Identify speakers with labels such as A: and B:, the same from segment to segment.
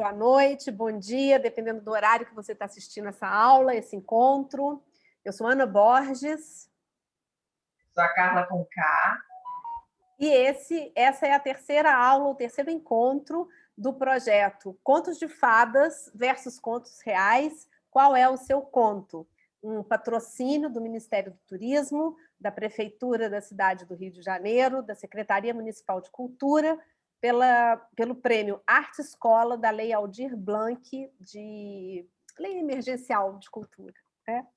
A: boa noite, bom dia, dependendo do horário que você está assistindo essa aula, esse encontro. Eu sou Ana Borges.
B: Sou a Carla com K.
A: E essa é a terceira aula, o terceiro encontro do projeto Contos de Fadas versus Contos Reais. Qual é o seu conto? Um patrocínio do Ministério do Turismo, da Prefeitura da cidade do Rio de Janeiro, da Secretaria Municipal de Cultura, pelo prêmio Arte Escola da Lei Aldir Blanc, de Lei Emergencial de Cultura, né?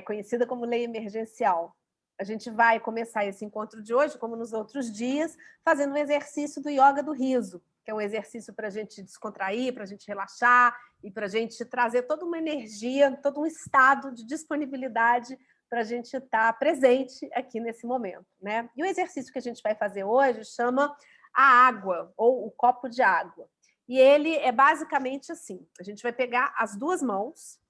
A: Conhecida como Lei Emergencial. A gente vai começar esse encontro de hoje, como nos outros dias, fazendo um exercício do Yoga do Riso, que é um exercício para a gente descontrair, para a gente relaxar e para a gente trazer toda uma energia, todo um estado de disponibilidade para a gente estar presente aqui nesse momento, né? E o exercício que a gente vai fazer hoje chama a água, ou o copo de água. E ele é basicamente assim: a gente vai pegar as duas mãos,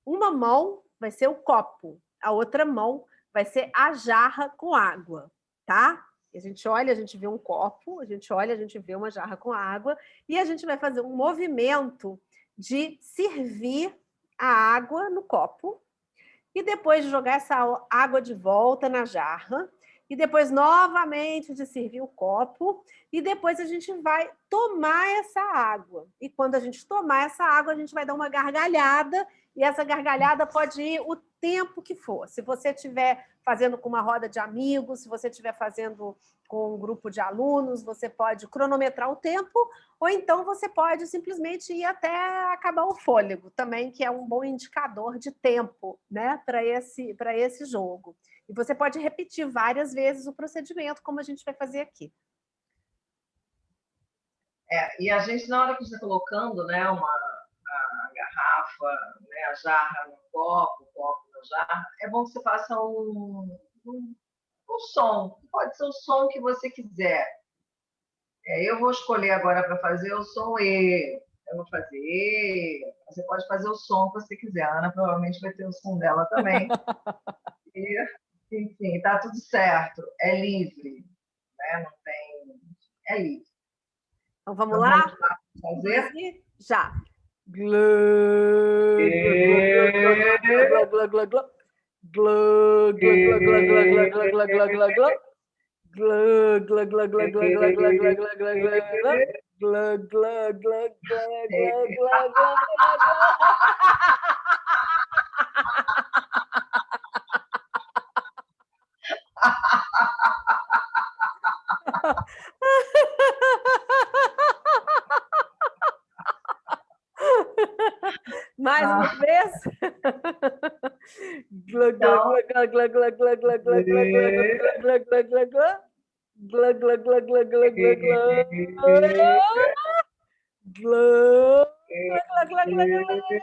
A: uma mão vai ser o copo, a outra mão vai ser a jarra com água, tá? E a gente olha, a gente vê um copo, a gente olha, a gente vê uma jarra com água, e a gente vai fazer um movimento de servir a água no copo, e depois de jogar essa água de volta na jarra, e depois novamente de servir o copo, e depois a gente vai tomar essa água. E quando a gente tomar essa água, a gente vai dar uma gargalhada, e essa gargalhada pode ir o tempo que for. Se você estiver fazendo com uma roda de amigos, se você estiver fazendo com um grupo de alunos, você pode cronometrar o tempo, ou então você pode simplesmente ir até acabar o fôlego também, que é um bom indicador de tempo, né, para esse jogo. E você pode repetir várias vezes o procedimento, como a gente vai fazer aqui.
B: E a gente, na hora que está colocando, né, a garrafa, né, a jarra no copo, o copo na jarra, é bom que você faça um som. Pode ser o som que você quiser. Eu vou escolher agora para fazer o som E. Eu vou fazer E. Você pode fazer o som que você quiser. A Ana provavelmente vai ter o som dela também. E, enfim, está tudo certo. É livre. Né? Não tem... É livre.
A: Então vamos lá?
B: Fazer?
A: Já. Glug, glug, glug, glug, glug, glug, glug. Glug, glug, glug, glug, glug, glug, glug, glug, glug. Glug, glug, glug, glug, glug, glug, glug, glug, glug, glug, glug. Glug, glug, glug, glug, glug, glug, glug. Mais uma vez. Glug, glug, glug, glug, glug, glug, glug, glug, glug, glug, glug, glug, glug, glug. Glug, glug, glug, glug, glug, glug, glug. Glug, glug, glug, glug, glug.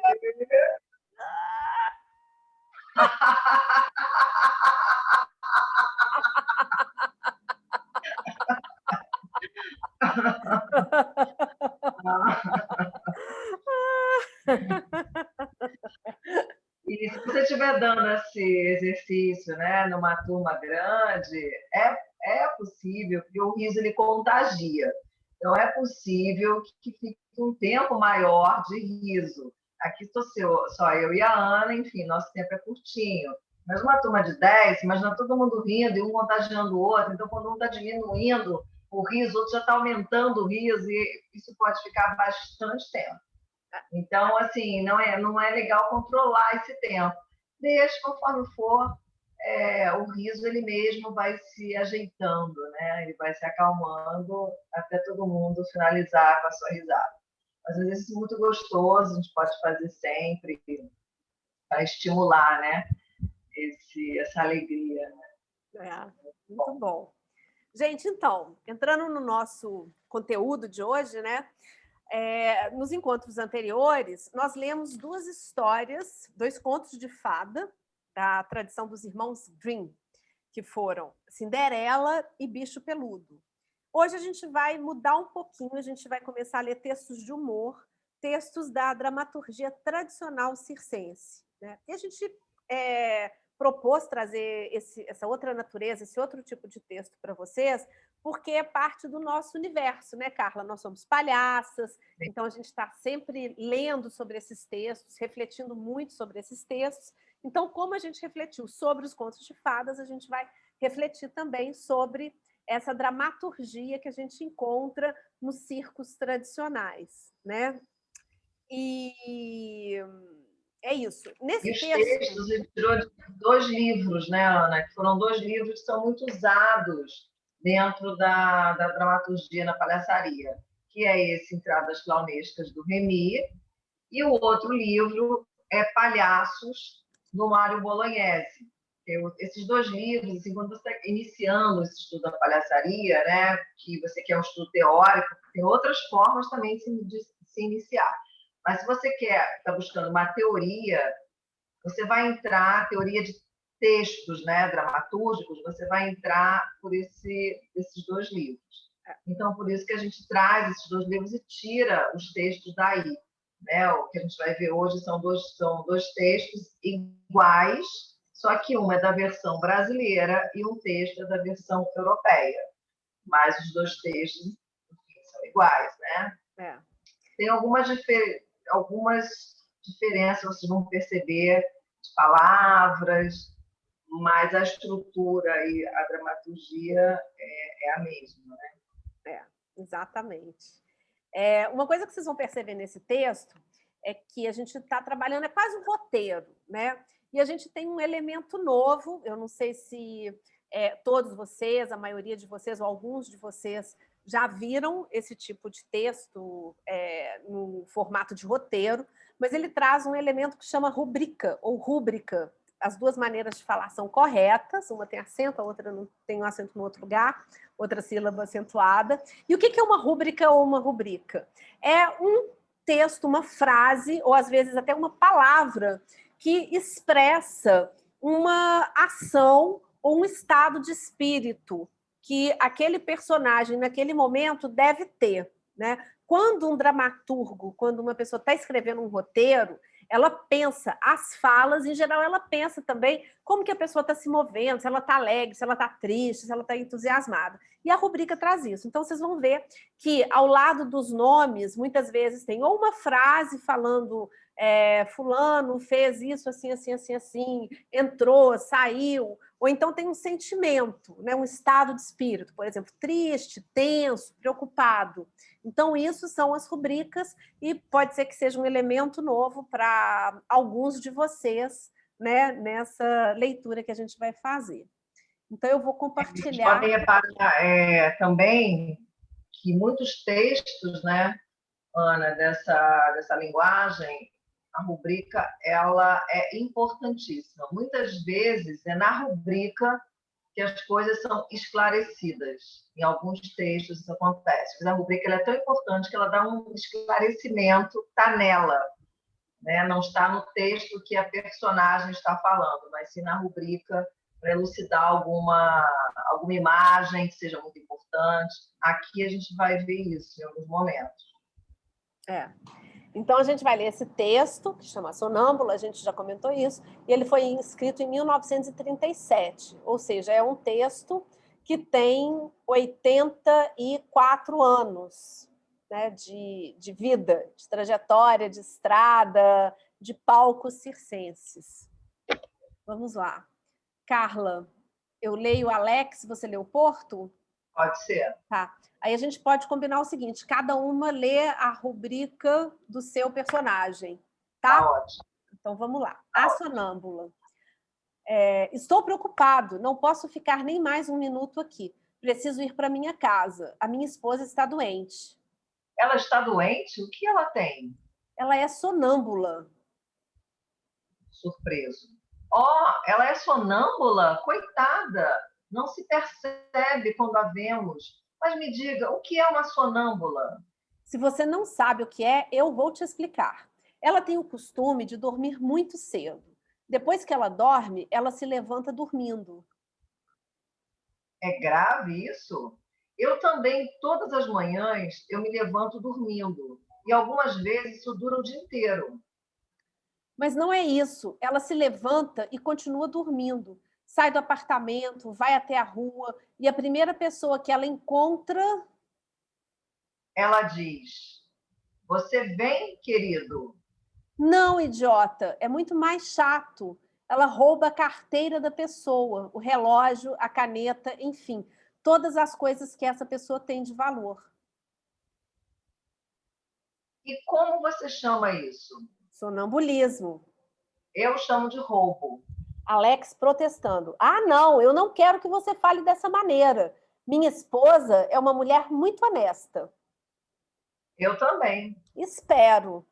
B: E se você estiver dando esse exercício, né, numa turma grande, é possível, porque o riso ele contagia. Então, é possível que fique um tempo maior de riso. Aqui estou só eu e a Ana, enfim, nosso tempo é curtinho. Mas uma turma de 10, imagina todo mundo rindo e um contagiando o outro. Então, quando um está diminuindo o riso, o outro já está aumentando o riso, e isso pode ficar bastante tempo. Então, assim, não é legal controlar esse tempo. Deixa, conforme for, o riso ele mesmo vai se ajeitando, né? Ele vai se acalmando até todo mundo finalizar com a sua risada. Mas, às vezes, é muito gostoso, a gente pode fazer sempre para estimular, né? Essa alegria. Né?
A: Muito bom. Gente, então, entrando no nosso conteúdo de hoje, né? Nos encontros anteriores, nós lemos duas histórias, dois contos de fada, da tradição dos irmãos Grimm, que foram Cinderela e Bicho Peludo. Hoje a gente vai mudar um pouquinho, a gente vai começar a ler textos de humor, textos da dramaturgia tradicional circense, né? E a gente propôs trazer essa outra natureza, esse outro tipo de texto para vocês, porque é parte do nosso universo, né, Carla? Nós somos palhaças, então a gente está sempre lendo sobre esses textos, refletindo muito sobre esses textos. Então, como a gente refletiu sobre os contos de fadas, a gente vai refletir também sobre essa dramaturgia que a gente encontra nos circos tradicionais, né? E é isso. Nesse
B: E os
A: texto...
B: textos, ele tirou de 2 livros, né, Ana? Que foram 2 livros que são muito usados dentro da dramaturgia na palhaçaria, que é esse Entradas Clownescas, do Remy, e o outro livro é Palhaços, do Mário Bolognese. Esses 2 livros, assim, quando você está iniciando esse estudo da palhaçaria, né, que você quer um estudo teórico, tem outras formas também de se iniciar. Mas se você está buscando uma teoria, você vai entrar, teoria de textos, né, dramatúrgicos, você vai entrar por esses 2 livros. Então, por isso que a gente traz esses 2 livros e tira os textos daí. Né? O que a gente vai ver hoje são dois textos iguais, só que um é da versão brasileira e um texto é da versão europeia. Mas os 2 textos, enfim, são iguais, né?
A: É.
B: Tem algumas diferenças, vocês vão perceber, de palavras, mas a estrutura e a dramaturgia é a mesma, né?
A: Exatamente. Uma coisa que vocês vão perceber nesse texto é que a gente está trabalhando, é quase um roteiro, né? E a gente tem um elemento novo, eu não sei se todos vocês, a maioria de vocês, ou alguns de vocês, já viram esse tipo de texto no formato de roteiro, mas ele traz um elemento que chama rubrica, ou rúbrica. As 2 maneiras de falar são corretas, uma tem acento, a outra não tem um acento no outro lugar, outra sílaba acentuada. E o que é uma rúbrica ou uma rubrica? É um texto, uma frase, ou às vezes até uma palavra, que expressa uma ação ou um estado de espírito que aquele personagem, naquele momento, deve ter, né? Quando um dramaturgo, quando uma pessoa está escrevendo um roteiro, ela pensa as falas, em geral ela pensa também como que a pessoa está se movendo, se ela está alegre, se ela está triste, se ela está entusiasmada. E a rubrica traz isso. Então, vocês vão ver que ao lado dos nomes, muitas vezes tem ou uma frase falando fulano fez isso, assim, assim, assim, assim, entrou, saiu, ou então tem um sentimento, né, um estado de espírito, por exemplo, triste, tenso, preocupado. Então, isso são as rubricas e pode ser que seja um elemento novo para alguns de vocês, né, nessa leitura que a gente vai fazer. Então, eu vou compartilhar...
B: Podem reparar também que muitos textos, né, Ana, dessa linguagem, a rubrica ela é importantíssima. Muitas vezes é na rubrica que as coisas são esclarecidas. Em alguns textos isso acontece. Mas a rubrica ela é tão importante que ela dá um esclarecimento, está nela. Né? Não está no texto que a personagem está falando, mas sim na rubrica para elucidar alguma imagem que seja muito importante. Aqui a gente vai ver isso em alguns momentos.
A: Então, a gente vai ler esse texto, que chama Sonâmbula, a gente já comentou isso, e ele foi escrito em 1937, ou seja, é um texto que tem 84 anos, né, de vida, de trajetória, de estrada, de palcos circenses. Vamos lá. Carla, eu leio Alex, você lê o Porto?
B: Pode ser.
A: Tá. Aí a gente pode combinar o seguinte, cada uma lê a rubrica do seu personagem, tá?
B: Tá ótimo.
A: Então, vamos lá. A sonâmbula. Estou preocupado, não posso ficar nem mais um minuto aqui. Preciso ir para minha casa. A minha esposa está doente.
B: Ela está doente? O que ela tem?
A: Ela é sonâmbula.
B: Surpreso. Ela é sonâmbula? Coitada! Não se percebe quando a vemos. Mas me diga, o que é uma sonâmbula?
A: Se você não sabe o que é, eu vou te explicar. Ela tem o costume de dormir muito cedo. Depois que ela dorme, ela se levanta dormindo.
B: É grave isso? Eu também, todas as manhãs, eu me levanto dormindo. E algumas vezes isso dura o dia inteiro.
A: Mas não é isso. Ela se levanta e continua dormindo. sai do apartamento, vai até a rua, e a primeira pessoa que ela encontra...
B: Ela diz: você vem, querido?
A: Não, idiota, é muito mais chato. Ela rouba a carteira da pessoa, o relógio, a caneta, enfim, todas as coisas que essa pessoa tem de valor.
B: E como você chama isso?
A: Sonambulismo.
B: Eu chamo de roubo.
A: Alex protestando. Ah, não, eu não quero que você fale dessa maneira. Minha esposa é uma mulher muito honesta.
B: Eu também.
A: Espero.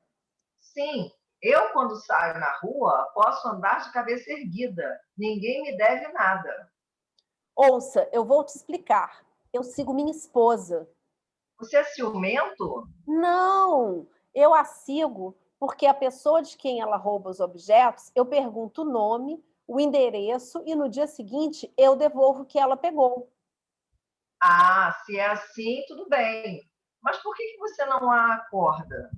B: Sim, eu, quando saio na rua, posso andar de cabeça erguida. Ninguém me deve nada.
A: Ouça, eu vou te explicar. Eu sigo minha esposa.
B: Você é ciumento?
A: Não, eu a sigo porque a pessoa de quem ela rouba os objetos, eu pergunto o nome, o endereço e no dia seguinte eu devolvo o que ela pegou.
B: Ah, se é assim, tudo bem. Mas por que você não a acorda?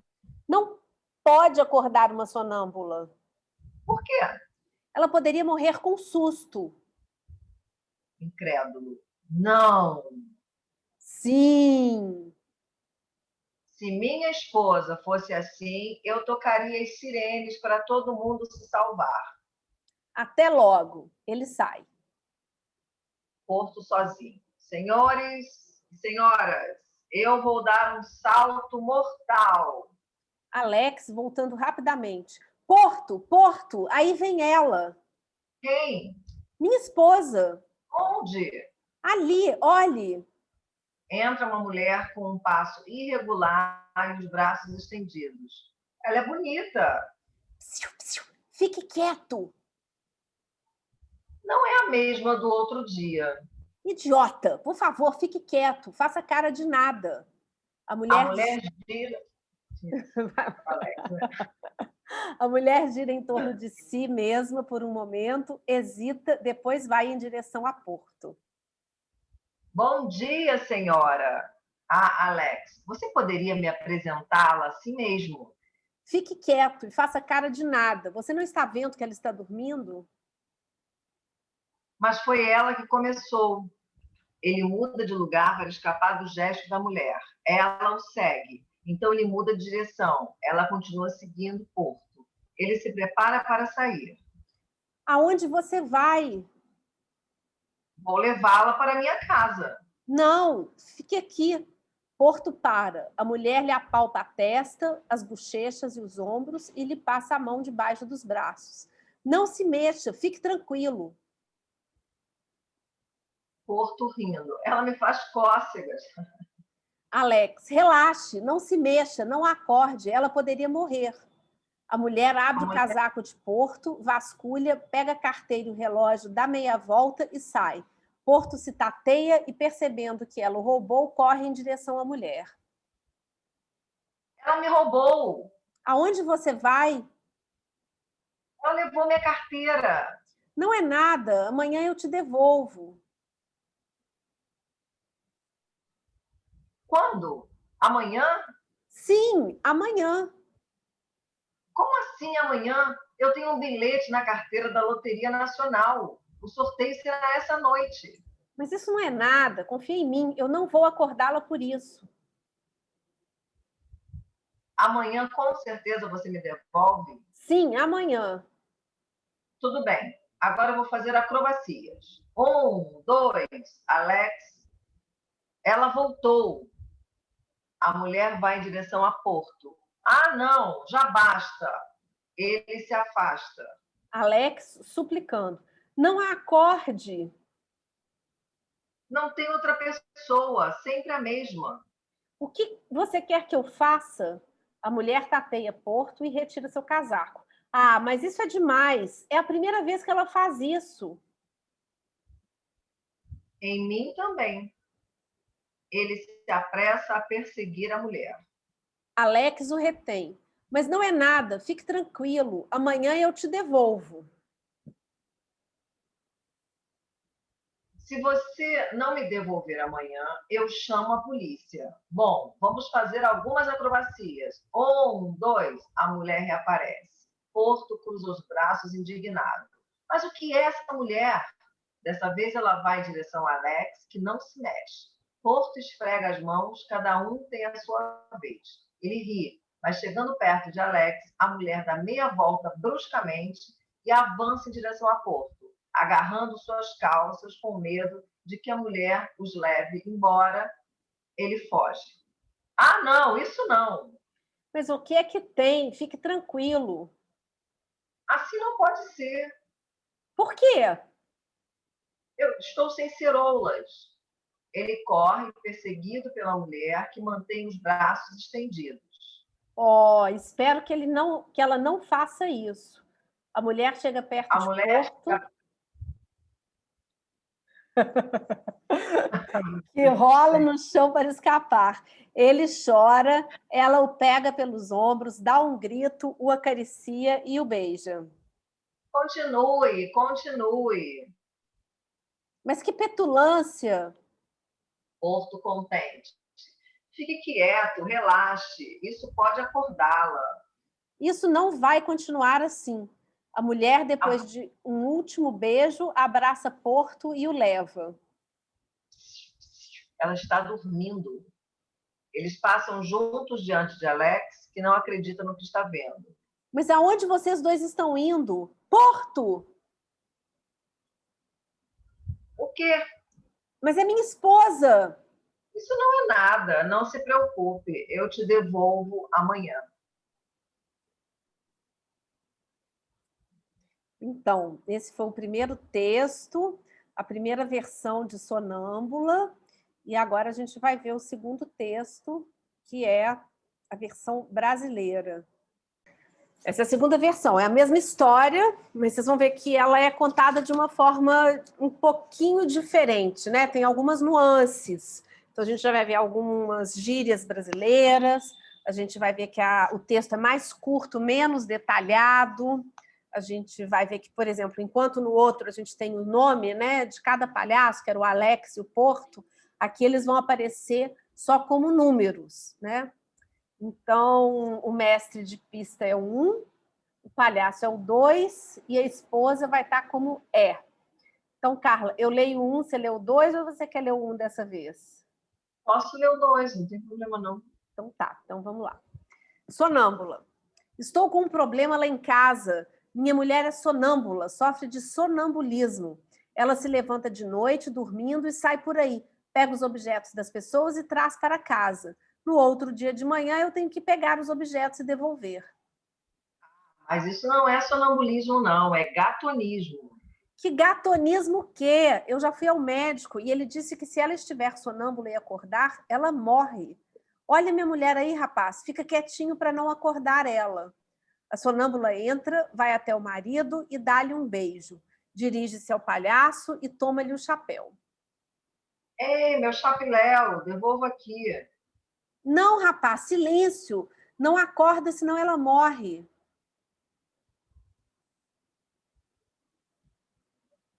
A: Não pode acordar uma sonâmbula.
B: Por quê?
A: Ela poderia morrer com susto.
B: Incrédulo. Não.
A: Sim.
B: Se minha esposa fosse assim, eu tocaria as sirenes para todo mundo se salvar.
A: Até logo. Ele sai.
B: Porto sozinho. Senhores e senhoras, eu vou dar um salto mortal.
A: Alex voltando rapidamente. Porto, Porto, aí vem ela.
B: Quem?
A: Minha esposa.
B: Onde?
A: Ali, olhe.
B: Entra uma mulher com um passo irregular e os braços estendidos. Ela é bonita.
A: Psiu, psiu. Fique quieto.
B: Não é a mesma do outro dia.
A: Idiota, por favor, fique quieto. Faça cara de nada. A
B: A
A: mulher,
B: mulher gira. Alex, né?
A: a mulher gira em torno de si mesma por um momento, hesita, depois vai em direção a Porto.
B: Bom dia, senhora. Ah, Alex, você poderia me apresentá-la assim mesmo?
A: Fique quieto e faça cara de nada. Você não está vendo que ela está dormindo?
B: Mas foi ela que começou. Ele muda de lugar para escapar do gesto da mulher. Ela o segue. Então ele muda de direção. Ela continua seguindo o Porto. Ele se prepara para sair.
A: Aonde você vai?
B: Vou levá-la para minha casa.
A: Não, fique aqui. Porto para. A mulher lhe apalpa a testa, as bochechas e os ombros e lhe passa a mão debaixo dos braços. Não se mexa, fique tranquilo.
B: Porto rindo. Ela me faz cócegas.
A: Alex, relaxe, não se mexa, não acorde, ela poderia morrer. A mulher
B: A
A: abre o
B: mulher,
A: casaco de Porto, vasculha, pega a carteira e o relógio, dá meia volta e sai. Porto se tateia e, percebendo que ela o roubou, corre em direção à mulher.
B: ela me roubou.
A: Aonde você vai?
B: Ela levou minha carteira.
A: Não é nada, amanhã eu te devolvo.
B: Quando? Amanhã?
A: Sim, amanhã.
B: Como assim amanhã? Eu tenho um bilhete na carteira da Loteria Nacional. O sorteio será essa noite.
A: Mas isso não é nada, confia em mim, eu não vou acordá-la por isso.
B: Amanhã, com certeza, você me devolve?
A: Sim, amanhã.
B: Tudo bem. Agora eu vou fazer acrobacias. Um, dois, Alex. Ela voltou. A mulher vai em direção a Porto. Ah, não, já basta. Ele se afasta.
A: Alex suplicando. Não a acorde.
B: Não tem outra pessoa, sempre a mesma.
A: O que você quer que eu faça? A mulher tateia Porto e retira seu casaco. Ah, mas isso é demais. É a primeira vez que ela faz isso.
B: Em mim também. Ele se apressa a perseguir a mulher.
A: Alex o retém. Mas não é nada, fique tranquilo. Amanhã eu te devolvo.
B: Se você não me devolver amanhã, eu chamo a polícia. Bom, vamos fazer algumas acrobacias. Um, dois, a mulher reaparece. Porto cruza os braços indignado. Mas o que é essa mulher? Dessa vez ela vai em direção a Alex, que não se mexe. Porto esfrega as mãos, cada um tem a sua vez. Ele ri, mas chegando perto de Alex, a mulher dá meia volta bruscamente e avança em direção a Porto, agarrando suas calças com medo de que a mulher os leve embora. Ele foge. Ah, não, isso não.
A: Mas o que é que tem? Fique tranquilo.
B: Assim não pode ser.
A: Por quê?
B: Eu estou sem ceroulas. Ele corre, perseguido pela mulher, que mantém os braços estendidos.
A: Oh, espero que ela não faça isso. A mulher chega perto
B: A
A: de
B: mulher
A: Porto, que rola no chão para escapar. Ele chora, ela o pega pelos ombros, dá um grito, o acaricia e o beija.
B: continue, continue.
A: Mas que petulância!
B: Porto contente. Fique quieto, relaxe, isso pode acordá-la.
A: Isso não vai continuar assim. A mulher,
B: Ah,
A: depois de um último beijo, abraça Porto e o leva.
B: ela está dormindo. Eles passam juntos diante de Alex, que não acredita no que está vendo.
A: Mas aonde vocês dois estão indo? Porto!
B: O quê?
A: Mas é minha esposa!
B: Isso não é nada, não se preocupe, eu te devolvo amanhã.
A: Então, esse foi o primeiro texto, a primeira versão de Sonâmbula, e agora a gente vai ver o segundo texto, que é a versão brasileira. Essa é a segunda versão, é a mesma história, mas vocês vão ver que ela é contada de uma forma um pouquinho diferente, né? Tem algumas nuances. Então, a gente já vai ver algumas gírias brasileiras, a gente vai ver que o texto é mais curto, menos detalhado. A gente vai ver que, por exemplo, enquanto no outro a gente tem o nome, né, de cada palhaço, que era o Alex e o Porto, aqui eles vão aparecer só como números, né? Então, o mestre de pista é o 1, o palhaço é o 2 e a esposa vai estar como é. Então, Carla, eu leio o 1, você leu o 2 ou você quer ler o 1 dessa vez?
B: Posso ler o 2, não tem problema não.
A: Então tá, então vamos lá. Sonâmbula. Estou com um problema lá em casa. Minha mulher é sonâmbula, sofre de sonambulismo. Ela se levanta de noite, dormindo, e sai por aí. Pega os objetos das pessoas e traz para casa. No outro dia de manhã, eu tenho que pegar os objetos e devolver.
B: Mas isso não é sonambulismo não, é gatonismo.
A: Que gatonismo o quê? Eu já fui ao médico e ele disse que se ela estiver sonâmbula e acordar, ela morre. Olha minha mulher aí, rapaz, fica quietinho para não acordar ela. A sonâmbula entra, vai até o marido e dá-lhe um beijo. Dirige-se ao palhaço e toma-lhe o chapéu.
B: Ei, meu chapiléu, devolvo aqui.
A: Não, rapaz, silêncio. Não acorda, senão ela morre.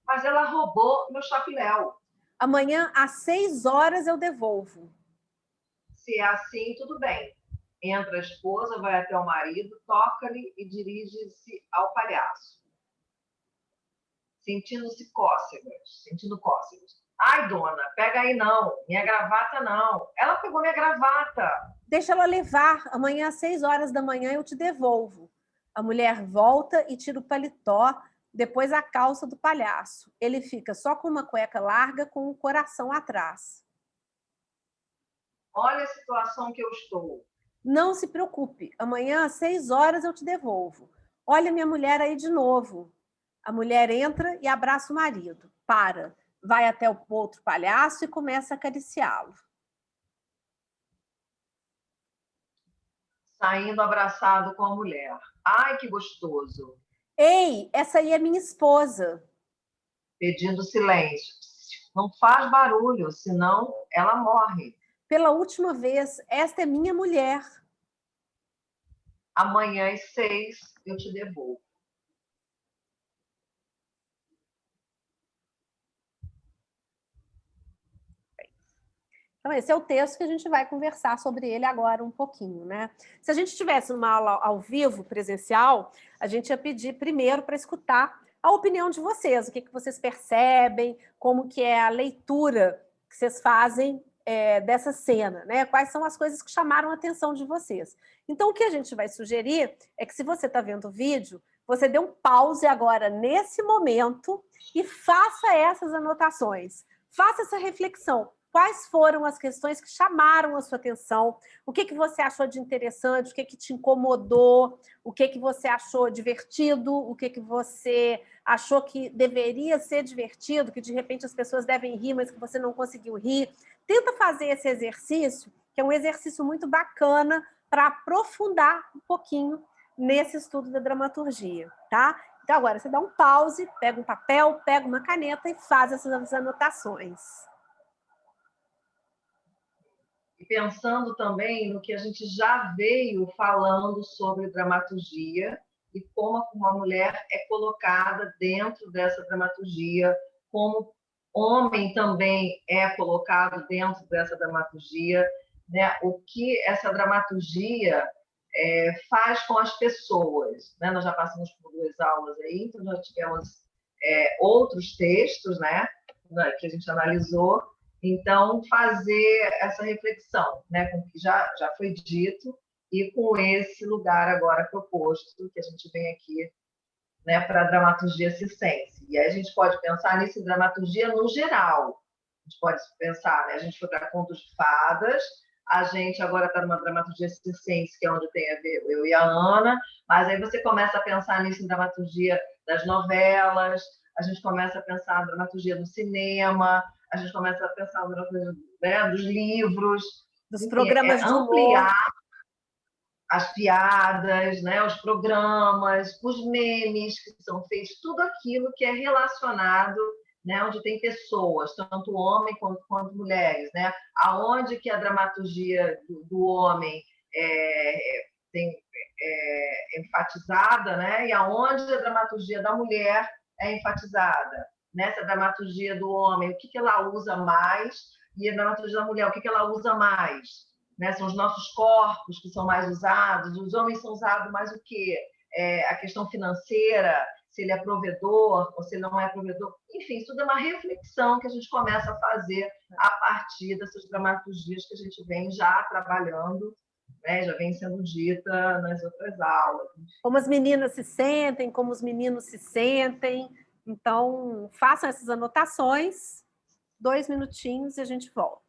B: Mas ela roubou meu chapiléu.
A: Amanhã, às 6 horas, eu devolvo.
B: Se é assim, tudo bem. Entra a esposa, vai até o marido, toca-lhe e dirige-se ao palhaço. Sentindo cócegas. Ai, dona, pega aí não, minha gravata não. Ela pegou minha gravata.
A: Deixa ela levar. Amanhã, às 6 horas da manhã, eu te devolvo. A mulher volta e tira o paletó, depois a calça do palhaço. Ele fica só com uma cueca larga, com o coração atrás.
B: Olha a situação que eu estou.
A: Não se preocupe. Amanhã, às 6 horas, eu te devolvo. Olha minha mulher aí de novo. A mulher entra e abraça o marido. Para. Vai até o outro palhaço e começa a acariciá-lo.
B: Saindo abraçado com a mulher. Ai, que gostoso.
A: Ei, essa aí é minha esposa.
B: Pedindo silêncio. Não faz barulho, senão ela morre.
A: Pela última vez, esta é minha mulher.
B: Amanhã às 6 eu te devolvo.
A: Então, esse é o texto que a gente vai conversar sobre ele agora um pouquinho, né? Se a gente tivesse uma aula ao vivo, presencial, a gente ia pedir primeiro para escutar a opinião de vocês, o que vocês percebem, como que é a leitura que vocês fazem dessa cena, né? Quais são as coisas que chamaram a atenção de vocês. Então, o que a gente vai sugerir é que, se você está vendo o vídeo, você dê um pause agora, nesse momento, e faça essas anotações. Faça essa reflexão. Quais foram as questões que chamaram a sua atenção? O que você achou de interessante? O que te incomodou? O que você achou divertido? O que você achou que deveria ser divertido, que de repente as pessoas devem rir, mas que você não conseguiu rir? Tenta fazer esse exercício, que é um exercício muito bacana para aprofundar um pouquinho nesse estudo da dramaturgia, tá? Então, agora, você dá um pause, pega um papel, pega uma caneta e faz essas anotações.
B: E pensando também no que a gente já veio falando sobre dramaturgia e como uma mulher é colocada dentro dessa dramaturgia, como homem também é colocado dentro dessa dramaturgia, né? O que essa dramaturgia faz com as pessoas, né? Nós já passamos por 2 aulas aí, então já tivemos outros textos, né, que a gente analisou. Então, fazer essa reflexão, né, com o que já foi dito e com esse lugar agora proposto, que a gente vem aqui, né, para a dramaturgia circense. E aí a gente pode pensar nisso em dramaturgia no geral. A gente pode pensar, né, a gente foi para contos de fadas, a gente agora está numa dramaturgia circense, que é onde tem a ver eu e a Ana, mas aí você começa a pensar nisso em dramaturgia das novelas, a gente começa a pensar na dramaturgia do cinema, a gente começa a pensar na dramaturgia, né, dos livros,
A: dos
B: enfim,
A: programas de humor.
B: Ampliar as piadas, né, os programas, os memes que são feitos, tudo aquilo que é relacionado, né, onde tem pessoas, tanto homem quanto mulheres, né, aonde que a dramaturgia do homem é enfatizada, né, e aonde a dramaturgia da mulher é enfatizada. Nessa dramaturgia do homem, o que ela usa mais, e a dramaturgia da mulher, o que ela usa mais? Né? São os nossos corpos que são mais usados, os homens são usados mais o quê? A questão financeira, se ele é provedor ou se ele não é provedor. Enfim, isso tudo é uma reflexão que a gente começa a fazer a partir dessas dramaturgias que a gente vem já trabalhando, né? Já vem sendo dita nas outras aulas.
A: Como as meninas se sentem, como os meninos se sentem. Então, façam essas anotações, 2 minutinhos e a gente volta.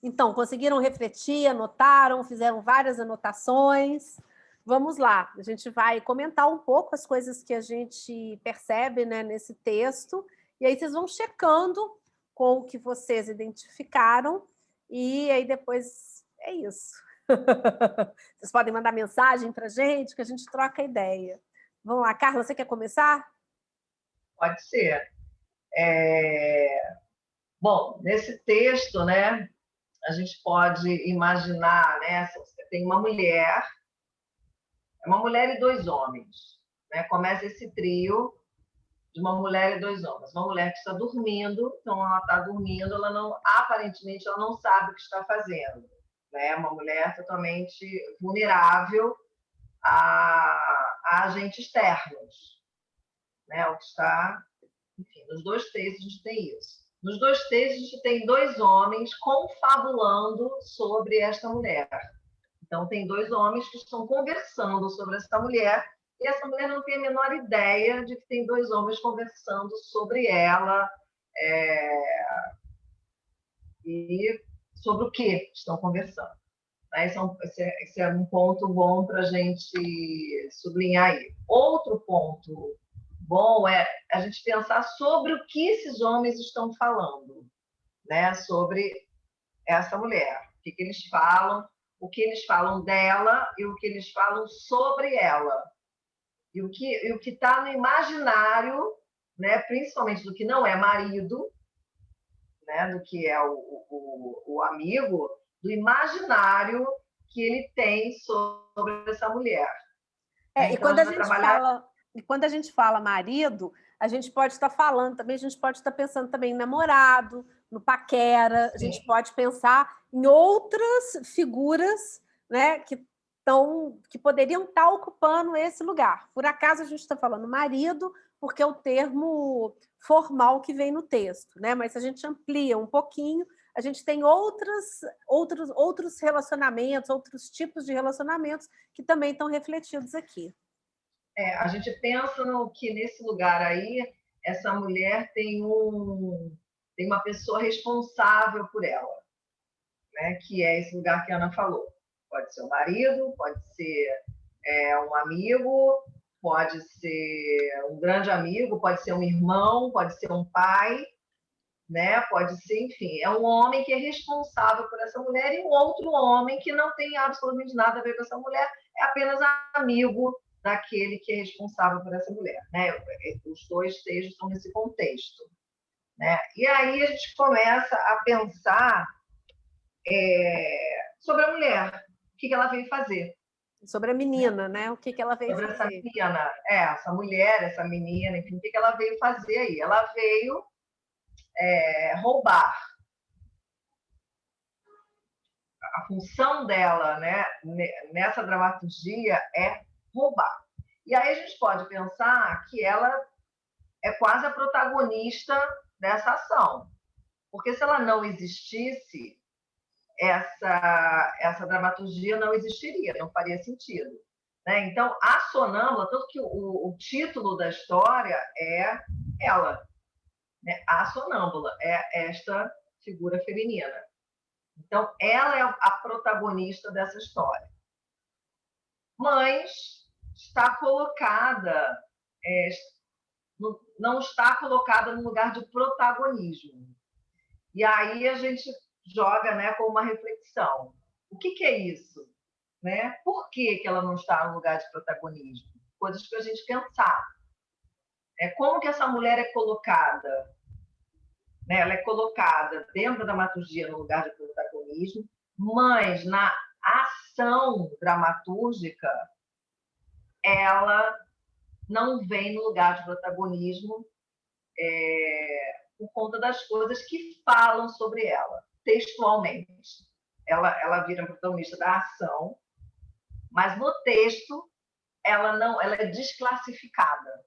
A: Então, conseguiram refletir, anotaram, fizeram várias anotações. Vamos lá, a gente vai comentar um pouco as coisas que a gente percebe, né, nesse texto, e aí vocês vão checando com o que vocês identificaram, e aí depois é isso. Vocês podem mandar mensagem para a gente, que a gente troca ideia. Vamos lá, Carla, você quer começar?
B: Pode ser. Bom, nesse texto, né, a gente pode imaginar, né, você tem uma mulher e 2 homens, né? Começa esse trio de uma mulher e 2 homens. Uma mulher que está dormindo, então ela está dormindo, aparentemente ela não sabe o que está fazendo, né? Uma mulher totalmente vulnerável a agentes externos, né? O que está, enfim, nos 2 textos a gente tem isso. Nos 2 textos a gente tem 2 homens confabulando sobre esta mulher. Então, tem 2 homens que estão conversando sobre essa mulher, e essa mulher não tem a menor ideia de que tem 2 homens conversando sobre ela, e sobre o que estão conversando. Esse é um ponto bom para a gente sublinhar aí. Outro ponto bom é a gente pensar sobre o que esses homens estão falando, né? Sobre essa mulher. O que eles falam, o que eles falam dela e o que eles falam sobre ela. E o que está no imaginário, né, principalmente do que não é marido, né, do que é o amigo, do imaginário que ele tem sobre essa mulher.
A: Então, e quando a gente fala marido, a gente pode estar falando também, a gente pode estar pensando também em namorado, no paquera, sim. A gente pode pensar em outras figuras, né, que que poderiam estar ocupando esse lugar. Por acaso a gente está falando marido, porque é o termo formal que vem no texto, né? Mas se a gente amplia um pouquinho, a gente tem outros relacionamentos, outros tipos de relacionamentos que também estão refletidos aqui.
B: A gente pensa que nesse lugar aí, essa mulher tem uma pessoa responsável por ela, né? Que é esse lugar que a Ana falou. Pode ser o marido, pode ser um amigo, pode ser um grande amigo, pode ser um irmão, pode ser um pai, né? Pode ser, enfim, é um homem que é responsável por essa mulher e um outro homem que não tem absolutamente nada a ver com essa mulher, é apenas amigo daquele que é responsável por essa mulher, né? Os dois sejos estão nesse contexto, né? E aí a gente começa a pensar sobre a mulher, o que ela veio fazer.
A: Sobre a menina, né? O que ela veio
B: sobre
A: fazer.
B: Essa menina, essa mulher, essa menina, enfim, o que ela veio fazer aí? Ela veio roubar. A função dela, né, nessa dramaturgia é roubar. E aí a gente pode pensar que ela é quase a protagonista dessa ação. Porque se ela não existisse, essa dramaturgia não existiria, não faria sentido. Né? Então, a sonâmbula, tanto que o título da história é ela. Né? A sonâmbula é esta figura feminina. Então, ela é a protagonista dessa história. Mas está colocada, não está colocada no lugar de protagonismo. E aí a gente joga, né, com uma reflexão. O que é isso? Né? Por que ela não está no lugar de protagonismo? Coisas para a gente pensar. Como que essa mulher é colocada? Né? Ela é colocada dentro da dramaturgia no lugar de protagonismo, mas na ação dramatúrgica ela não vem no lugar de protagonismo por conta das coisas que falam sobre ela, textualmente. Ela vira protagonista da ação, mas no texto ela é desclassificada.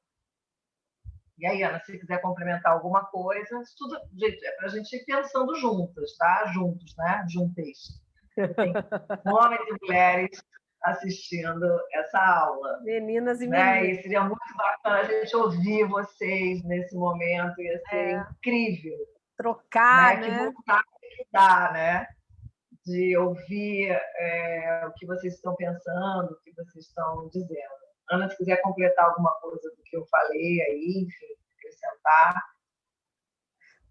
B: E aí, Ana, se quiser complementar alguma coisa, isso tudo é para a gente ir pensando juntas, tá? Juntos, né? Juntas. Tem homens e mulheres assistindo essa aula.
A: Meninas e
B: né?
A: meninos.
B: E seria muito bacana a gente ouvir vocês nesse momento, ia ser incrível.
A: Trocar, né?
B: Que vontade que dá, né? De ouvir o que vocês estão pensando, o que vocês estão dizendo. Ana, se quiser completar alguma coisa do que eu falei aí, enfim, acrescentar.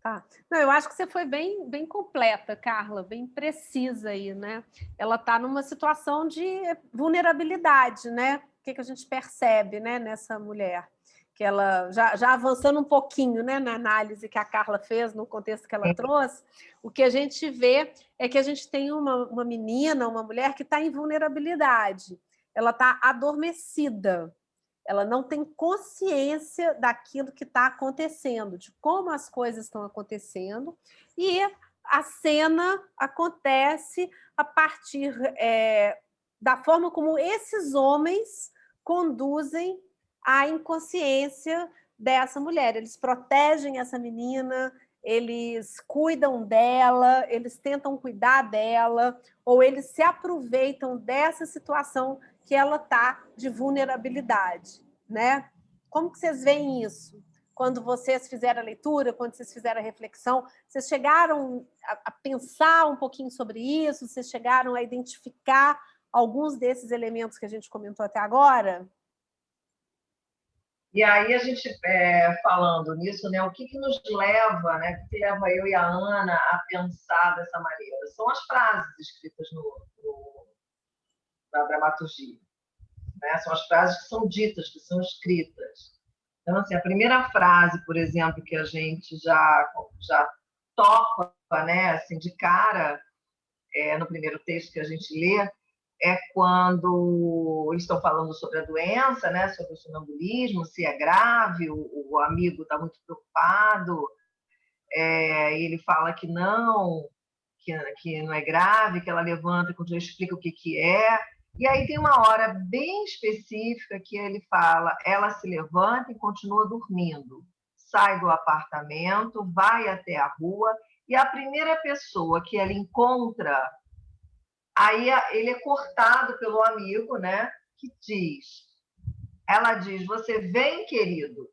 A: Tá. Não, eu acho que você foi bem completa, Carla, bem precisa aí, né? Ela está numa situação de vulnerabilidade, né? O que a gente percebe, né, nessa mulher? Que ela, já avançando um pouquinho, né, na análise que a Carla fez, no contexto que ela trouxe, o que a gente vê é que a gente tem uma menina, uma mulher que está em vulnerabilidade. Ela está adormecida. Ela não tem consciência daquilo que está acontecendo, de como as coisas estão acontecendo, e a cena acontece a partir da forma como esses homens conduzem a inconsciência dessa mulher. Eles protegem essa menina, eles cuidam dela, eles tentam cuidar dela, ou eles se aproveitam dessa situação que ela está de vulnerabilidade, né? Como que vocês veem isso? Quando vocês fizeram a leitura, quando vocês fizeram a reflexão, vocês chegaram a pensar um pouquinho sobre isso? Vocês chegaram a identificar alguns desses elementos que a gente comentou até agora?
B: E aí a gente, falando nisso, né, o que nos leva, né, o que leva eu e a Ana a pensar dessa maneira? São as frases escritas na dramaturgia. Né? São as frases que são ditas, que são escritas. Então, assim, a primeira frase, por exemplo, que a gente já topa, né, assim, de cara, no primeiro texto que a gente lê, é quando eles estão falando sobre a doença, né, sobre o sonambulismo, se é grave, o amigo está muito preocupado, e ele fala que não é grave, que ela levanta e explica o que é, E aí tem uma hora bem específica que ele fala, ela se levanta e continua dormindo. Sai do apartamento, vai até a rua, e a primeira pessoa que ela encontra, aí ele é cortado pelo amigo, né? Que diz, ela diz, você vem, querido.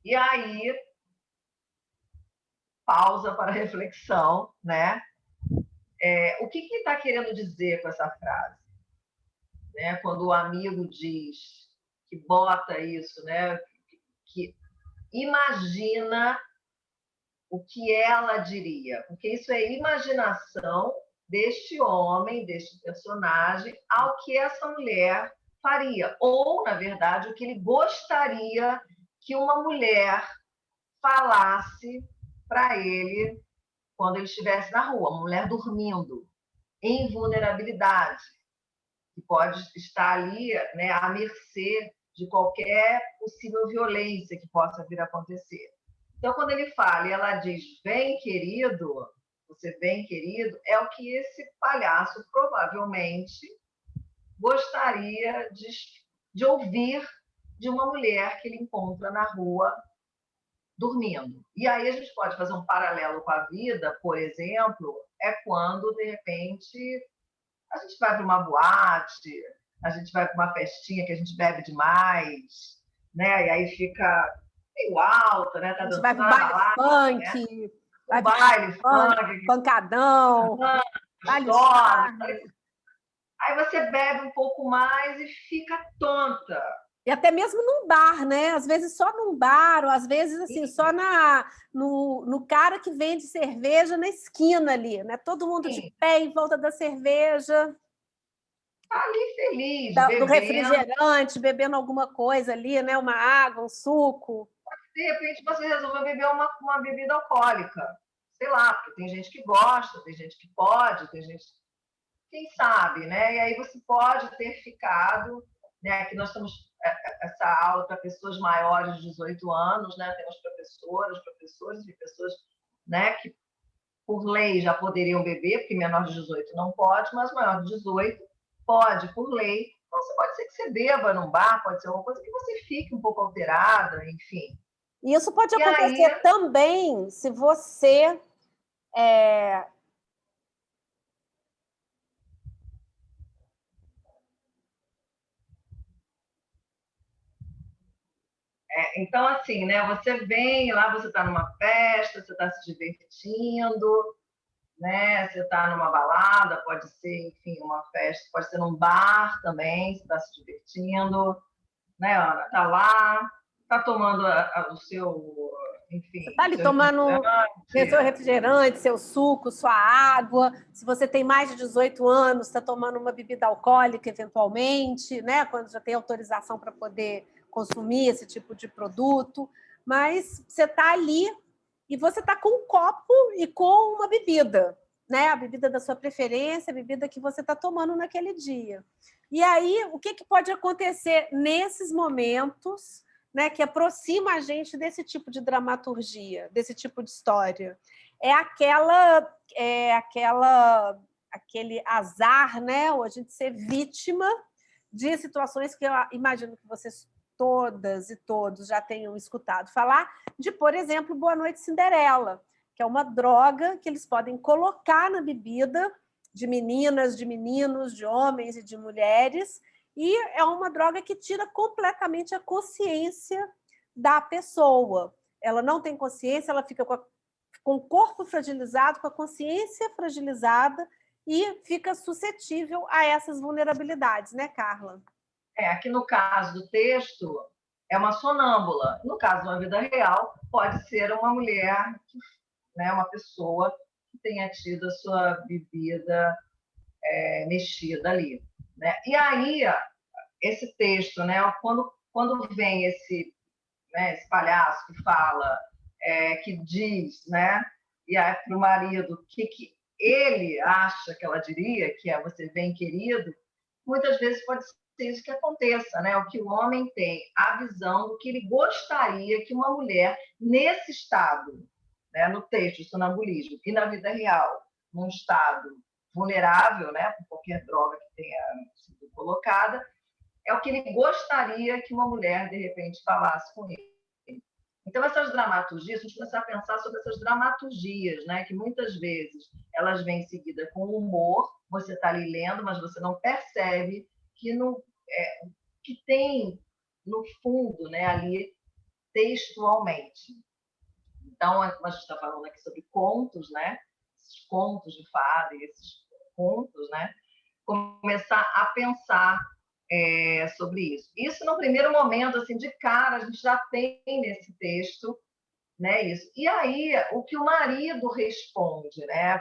B: E aí, pausa para reflexão, né? O que está querendo dizer com essa frase? Né? Quando o amigo diz que bota isso, né? Que imagina o que ela diria, porque isso é imaginação deste homem, deste personagem, ao que essa mulher faria, ou, na verdade, o que ele gostaria que uma mulher falasse para ele quando ele estivesse na rua, uma mulher dormindo, em vulnerabilidade, que pode estar ali, né, à mercê de qualquer possível violência que possa vir a acontecer. Então, quando ele fala e ela diz, vem, querido, você vem, querido, é o que esse palhaço provavelmente gostaria de ouvir de uma mulher que ele encontra na rua dormindo. E aí a gente pode fazer um paralelo com a vida, por exemplo, é quando, de repente, a gente vai para uma boate, a gente vai para uma festinha que a gente bebe demais, né? E aí fica meio alta, né? Tá
A: A gente vai
B: dançando
A: para o
B: na
A: baile
B: balada, né?
A: funk,
B: O
A: vai para
B: baile funk,
A: pancadão, baile
B: gostosa.
A: charme.
B: Aí você bebe um pouco mais e fica tonta.
A: E até mesmo num bar, né? Às vezes só num bar, ou às vezes assim, só no cara que vende cerveja na esquina ali, né? Todo mundo de
B: Sim,
A: pé em volta da cerveja,
B: tá ali feliz,
A: do
B: bebendo.
A: refrigerante, bebendo alguma coisa ali, né? Uma água, um suco.
B: De repente você resolveu beber uma bebida alcoólica. Sei lá, porque tem gente que gosta, tem gente que pode, tem gente quem sabe, né? E aí você pode ter ficado, né? Que nós estamos essa aula para pessoas maiores de 18 anos, né? Temos professoras, professores e pessoas, né? Que por lei já poderiam beber, porque menor de 18 não pode, mas maior de 18 pode, por lei. Então, pode ser que você beba num bar, pode ser uma coisa que você fique um pouco alterada, enfim.
A: E isso pode
B: E aí,
A: acontecer também se você é,
B: então, assim, né? Você vem lá, você está numa festa, você está se divertindo, né? Você está numa balada, pode ser, enfim, uma festa, pode ser num bar também, você está se divertindo, né, Ana? Está lá, está tomando o seu,
A: você
B: enfim,
A: está
B: o
A: ali
B: seu
A: tomando seu
B: refrigerante.
A: refrigerante, seu suco, sua água. Se você tem mais de 18 anos, está tomando uma bebida alcoólica, eventualmente, né? Quando já tem autorização para poder consumir esse tipo de produto. Mas você está ali e você está com um copo e com uma bebida, né? A bebida da sua preferência, a bebida que você está tomando naquele dia. E aí, o que pode acontecer nesses momentos, né, que aproxima a gente desse tipo de dramaturgia, desse tipo de história? Aquele azar, né, ou a gente ser vítima de situações que eu imagino que vocês todas e todos já tenham escutado falar, de, por exemplo, Boa Noite Cinderela, que é uma droga que eles podem colocar na bebida de meninas, de meninos, de homens e de mulheres, e é uma droga que tira completamente a consciência da pessoa. Ela não tem consciência, ela fica com o corpo fragilizado, com a consciência fragilizada e fica suscetível a essas vulnerabilidades, né, Carla?
B: Aqui no caso do texto, é uma sonâmbula. No caso da vida real, pode ser uma mulher, né, uma pessoa que tenha tido a sua bebida mexida ali. Né? E aí, esse texto, né, quando vem esse palhaço que fala, que diz, né, e aí para o marido o que ele acha que ela diria, que é você vem, querido, muitas vezes pode ser isso que aconteça, né? O que o homem tem, a visão do que ele gostaria que uma mulher, nesse estado, né, no texto, sonambulismo, e na vida real, num estado vulnerável, né, por qualquer droga que tenha sido colocada, é o que ele gostaria que uma mulher, de repente, falasse com ele. Então, essas dramaturgias, a gente começar a pensar sobre essas dramaturgias, né, que muitas vezes elas vêm seguidas com humor, você está ali lendo, mas você não percebe que, que tem, no fundo, né, ali, textualmente. Então, a gente está falando aqui sobre contos, né, esses contos de fada, esses contos, né, começar a pensar sobre isso. Isso, no primeiro momento, assim, de cara, a gente já tem nesse texto, né, isso. E aí, o que o marido responde, né,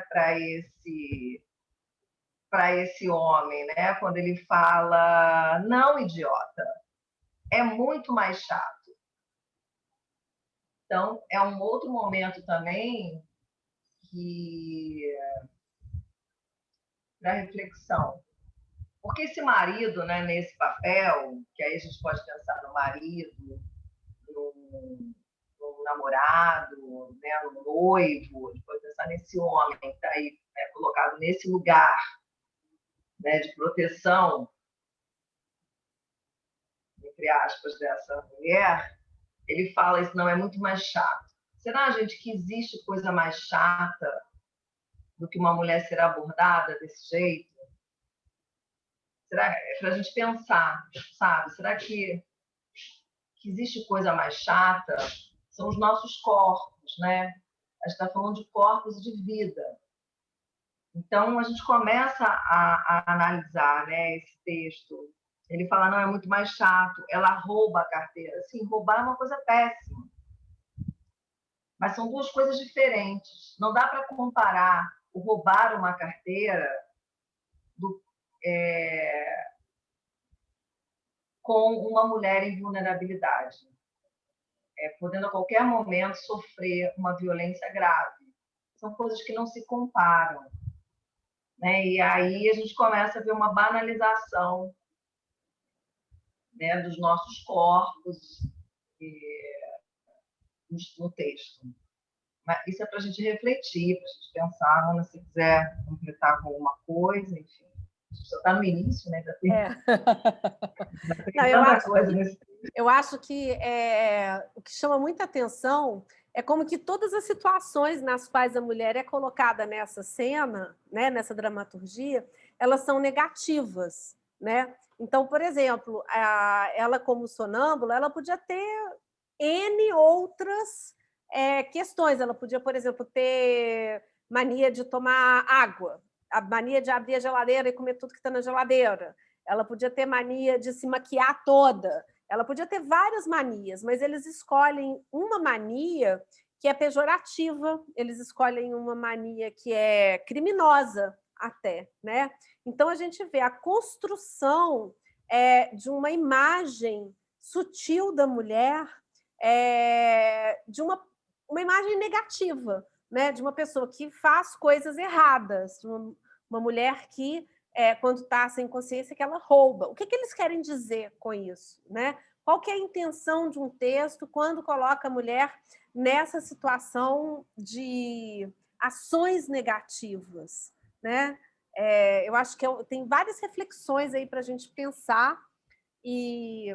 B: para esse homem, né, quando ele fala, não, idiota, é muito mais chato. Então, é um outro momento também para reflexão. Porque esse marido, né, nesse papel, que aí a gente pode pensar no marido, no namorado, né, no noivo, a gente pode pensar nesse homem que está aí, né, colocado nesse lugar, né, de proteção, entre aspas, dessa mulher. Ele fala isso, não, é muito mais chato. Será, gente, que existe coisa mais chata do que uma mulher ser abordada desse jeito? Será, para a gente pensar, sabe? Será que existe coisa mais chata? São os nossos corpos, né? A gente está falando de corpos e de vida. Então, a gente começa a analisar, né, esse texto. Ele fala, não, é muito mais chato, ela rouba a carteira. Sim, roubar é uma coisa péssima. Mas são duas coisas diferentes. Não dá para comparar o roubar uma carteira com uma mulher em vulnerabilidade, podendo a qualquer momento sofrer uma violência grave. São coisas que não se comparam. Né? E aí a gente começa a ver uma banalização, né, dos nossos corpos no texto. Mas isso é para a gente refletir, para a gente pensar, Ana, se quiser completar com alguma coisa, enfim. A gente só está no início, né? Ainda tem, tanta coisa nesse texto.
A: Eu acho que o que chama muita atenção é como que todas as situações nas quais a mulher é colocada nessa cena, né, nessa dramaturgia, elas são negativas, né? Então, por exemplo, ela como sonâmbula, ela podia ter N outras questões. Ela podia, por exemplo, ter mania de tomar água, a mania de abrir a geladeira e comer tudo que está na geladeira. Ela podia ter mania de se maquiar toda. Ela podia ter várias manias, mas eles escolhem uma mania que é pejorativa, eles escolhem uma mania que é criminosa até, né? Então, a gente vê a construção de uma imagem sutil da mulher, de uma imagem negativa, né? De uma pessoa que faz coisas erradas, de uma mulher que quando está sem consciência, que ela rouba. O que eles querem dizer com isso? Né? Qual que é a intenção de um texto quando coloca a mulher nessa situação de ações negativas? Né? Eu acho que tem várias reflexões aí para a gente pensar e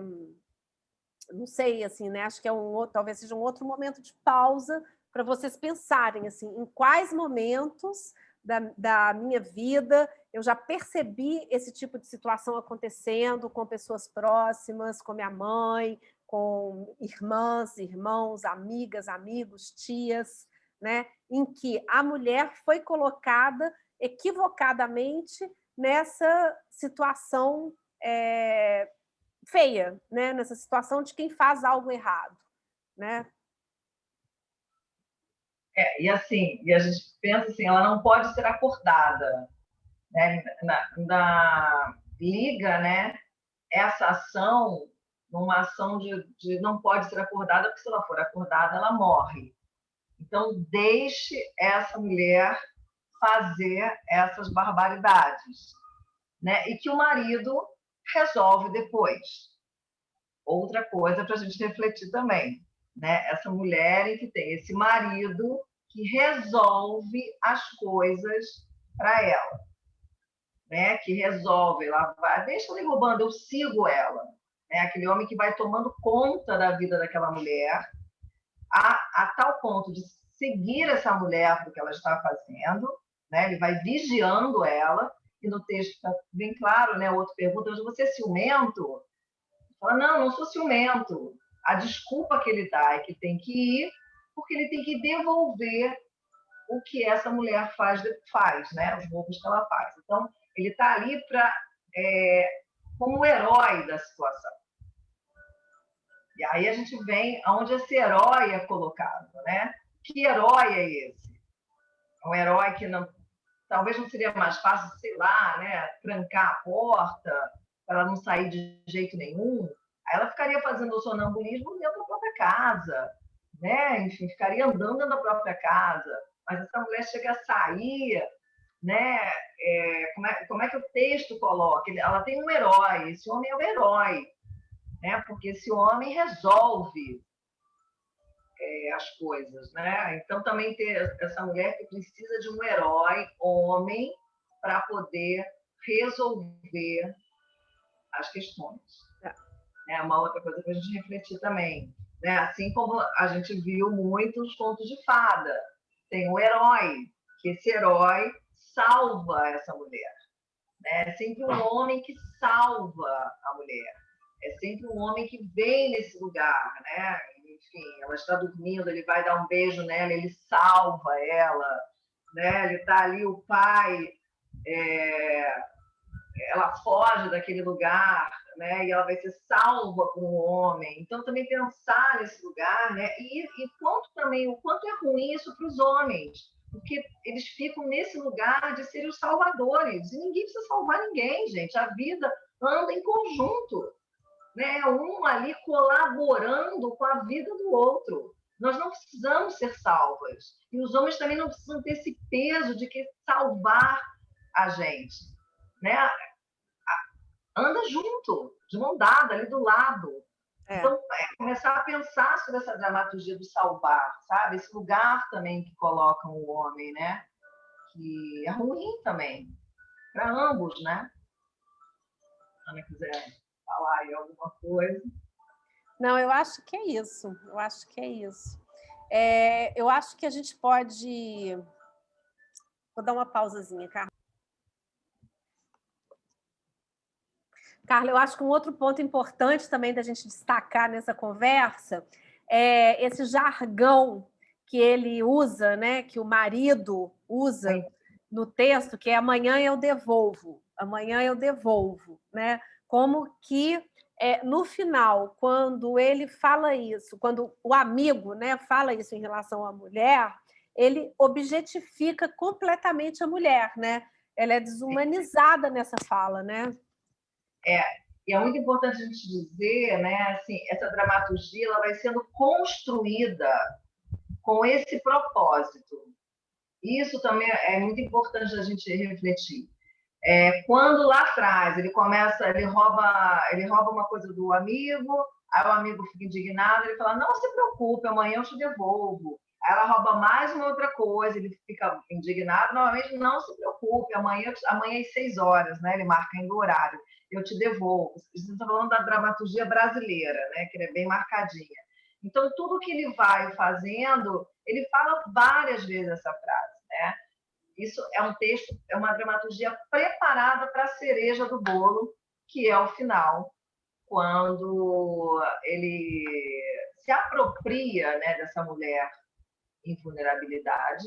A: não sei, assim, né? Acho que talvez seja um outro momento de pausa para vocês pensarem assim, em quais momentos da minha vida eu já percebi esse tipo de situação acontecendo com pessoas próximas, com minha mãe, com irmãs, irmãos, amigas, amigos, tias, né? Em que a mulher foi colocada equivocadamente nessa situação feia, né? Nessa situação de quem faz algo errado, né?
B: E assim, e a gente pensa assim, ela não pode ser acordada, né? Liga, né, essa ação numa ação de não pode ser acordada, porque se ela for acordada, ela morre. Então, deixe essa mulher fazer essas barbaridades, né? E que o marido resolve depois. Outra coisa para a gente refletir também, né? Essa mulher em que tem esse marido que resolve as coisas para ela. né, que resolve, ela vai, deixa ela roubando, eu sigo ela. Né, aquele homem que vai tomando conta da vida daquela mulher, a tal ponto de seguir essa mulher do que ela está fazendo, né, ele vai vigiando ela, e no texto está bem claro, né, o outro pergunta, mas você é ciumento? Fala, não, não sou ciumento. A desculpa que ele dá é que tem que ir, porque ele tem que devolver o que essa mulher faz, né? Os roubos que ela faz. Então, ele está ali como o herói da situação. E aí a gente vem aonde esse herói é colocado, né? Que herói é esse? Um herói que não, talvez não seria mais fácil, sei lá, né? Trancar a porta para ela não sair de jeito nenhum. Aí ela ficaria fazendo o sonambulismo dentro da própria casa, né? Enfim, ficaria andando dentro da própria casa. Mas essa mulher chega a sair, né? Como é que o texto coloca? Ela tem um herói, esse homem é o herói, né? Porque esse homem resolve as coisas, né? Então também ter essa mulher que precisa de um herói, homem, para poder resolver as questões. É uma outra coisa para a gente refletir também, né? Assim como a gente viu muitos contos de fada, tem o herói, que esse herói salva essa mulher. Né? É sempre um homem que salva a mulher. É sempre um homem que vem nesse lugar, né? Enfim, ela está dormindo, ele vai dar um beijo nela, ele salva ela, né? Ele está ali, o pai, ela foge daquele lugar, né? E ela vai ser salva por um homem. Então também pensar nesse lugar, né? E quanto também, o quanto é ruim isso para os homens, porque eles ficam nesse lugar de serem os salvadores. E ninguém precisa salvar ninguém, gente. A vida anda em conjunto, né? Um ali colaborando com a vida do outro. Nós não precisamos ser salvas. E os homens também não precisam ter esse peso de que salvar a gente, né? Anda junto, de mão dada, ali do lado. Então, começar a pensar sobre essa dramaturgia do salvar, sabe? Esse lugar também que colocam o homem, né? Que é ruim também, para ambos, né? Se Ana quiser falar aí alguma coisa.
A: Não, eu acho que é isso. Eu acho que é isso. Eu acho que a gente pode... Vou dar uma pausazinha, Carla. Carla, eu acho que um outro ponto importante também da gente destacar nessa conversa é esse jargão que ele usa, né, que o marido usa no texto, que é amanhã eu devolvo, né? Como que no final, quando ele fala isso, quando o amigo, né, fala isso em relação à mulher, ele objetifica completamente a mulher, né? Ela é desumanizada nessa fala, né?
B: E é muito importante a gente dizer, né, assim, essa dramaturgia ela vai sendo construída com esse propósito. Isso também é muito importante a gente refletir. Quando lá atrás ele rouba uma coisa do amigo, aí o amigo fica indignado, ele fala, não se preocupe, amanhã eu te devolvo. Aí ela rouba mais uma outra coisa, ele fica indignado, novamente, não se preocupe, amanhã às 6 horas, né? Ele marca ainda o horário, eu te devolvo. Estamos falando da dramaturgia brasileira, né? Que é bem marcadinha. Então, tudo que ele vai fazendo, ele fala várias vezes essa frase, né? Isso é um texto, é uma dramaturgia preparada para a cereja do bolo, que é o final, quando ele se apropria, né, dessa mulher em vulnerabilidade,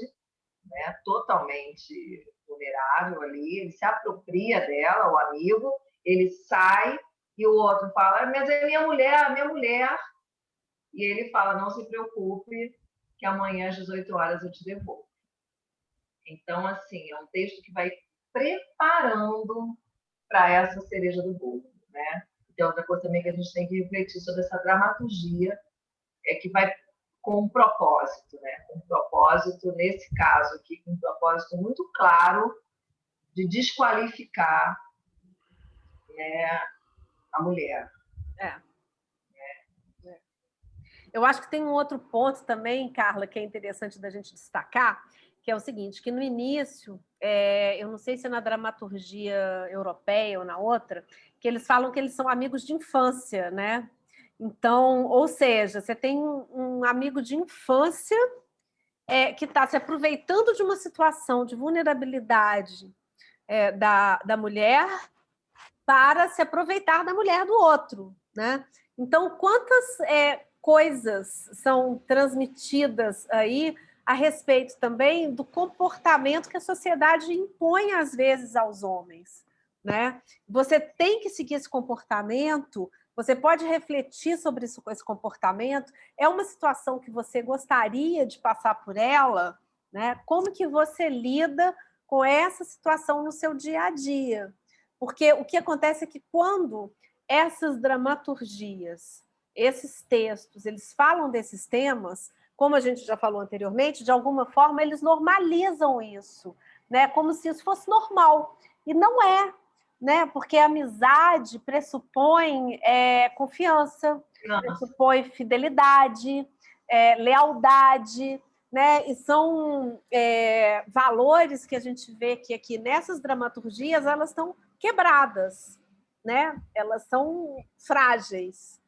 B: né, totalmente vulnerável ali, ele se apropria dela, o amigo, ele sai e o outro fala, mas é minha mulher, e ele fala, não se preocupe, que amanhã às 18 horas eu te devolvo. Então, assim, é um texto que vai preparando para essa cereja do bolo, né? Então, outra coisa também que a gente tem que refletir sobre essa dramaturgia é que vai com um propósito, né? Um propósito, nesse caso aqui, com um propósito muito claro de desqualificar, né, a mulher.
A: Eu acho que tem um outro ponto também, Carla, que é interessante da gente destacar, que é o seguinte, que no início, eu não sei se é na dramaturgia europeia ou na outra, que eles falam que eles são amigos de infância, né? Então, ou seja, você tem um amigo de infância que está se aproveitando de uma situação de vulnerabilidade da mulher para se aproveitar da mulher do outro, né? Então, quantas coisas são transmitidas aí a respeito também do comportamento que a sociedade impõe às vezes aos homens, né? Você tem que seguir esse comportamento, você pode refletir sobre esse comportamento, é uma situação que você gostaria de passar por ela, né? Como que você lida com essa situação no seu dia a dia? Porque o que acontece é que quando essas dramaturgias, esses textos, eles falam desses temas, como a gente já falou anteriormente, de alguma forma eles normalizam isso, né? Como se isso fosse normal. E não é, né? Porque a amizade pressupõe confiança, pressupõe fidelidade, lealdade, né? E são valores que a gente vê que aqui nessas dramaturgias elas estão quebradas, né? Elas são frágeis.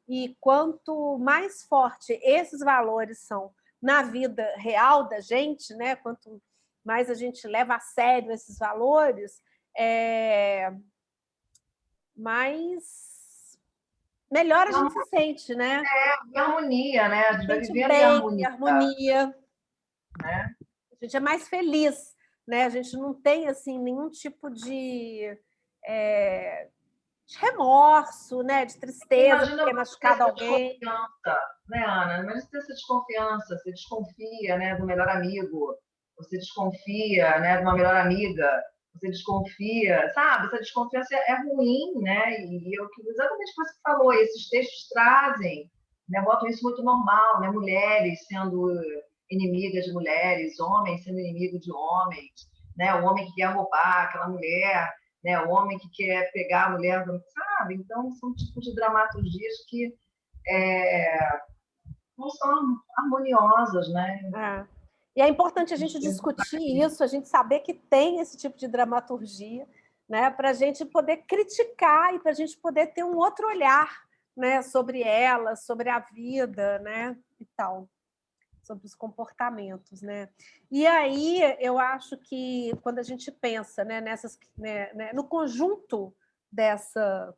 A: E quanto mais forte esses valores são na vida real da gente, né? Quanto mais a gente leva a sério esses valores, mais melhor a gente se sente, né?
B: Em harmonia, né? A gente vai
A: Sente
B: vivendo
A: bem,
B: em
A: em harmonia,
B: né?
A: a gente é mais feliz, né? A gente não tem assim nenhum tipo de remorso, né? De tristeza por
B: Imagina
A: ter
B: você ter
A: machucado
B: essa
A: alguém.
B: desconfiança, né, Ana? Imagina você ter essa desconfiança, você desconfia, né, do melhor amigo, você desconfia, né, de uma melhor amiga, você desconfia, sabe? Essa desconfiança é ruim, né? E eu exatamente o que você falou, esses textos trazem, né, botam isso muito normal, né? Mulheres sendo inimigas de mulheres, homens sendo inimigos de homens, né? O homem que quer roubar aquela mulher, né? O homem que quer pegar a mulher, sabe? Então, são tipos de dramaturgias que não são harmoniosas, né?
A: É. E é importante a gente discutir isso, a gente saber que tem esse tipo de dramaturgia, né? Para a gente poder criticar e para a gente poder ter um outro olhar, né? Sobre ela, sobre a vida, né? E tal, sobre os comportamentos, né? E aí eu acho que quando a gente pensa, né? No conjunto dessa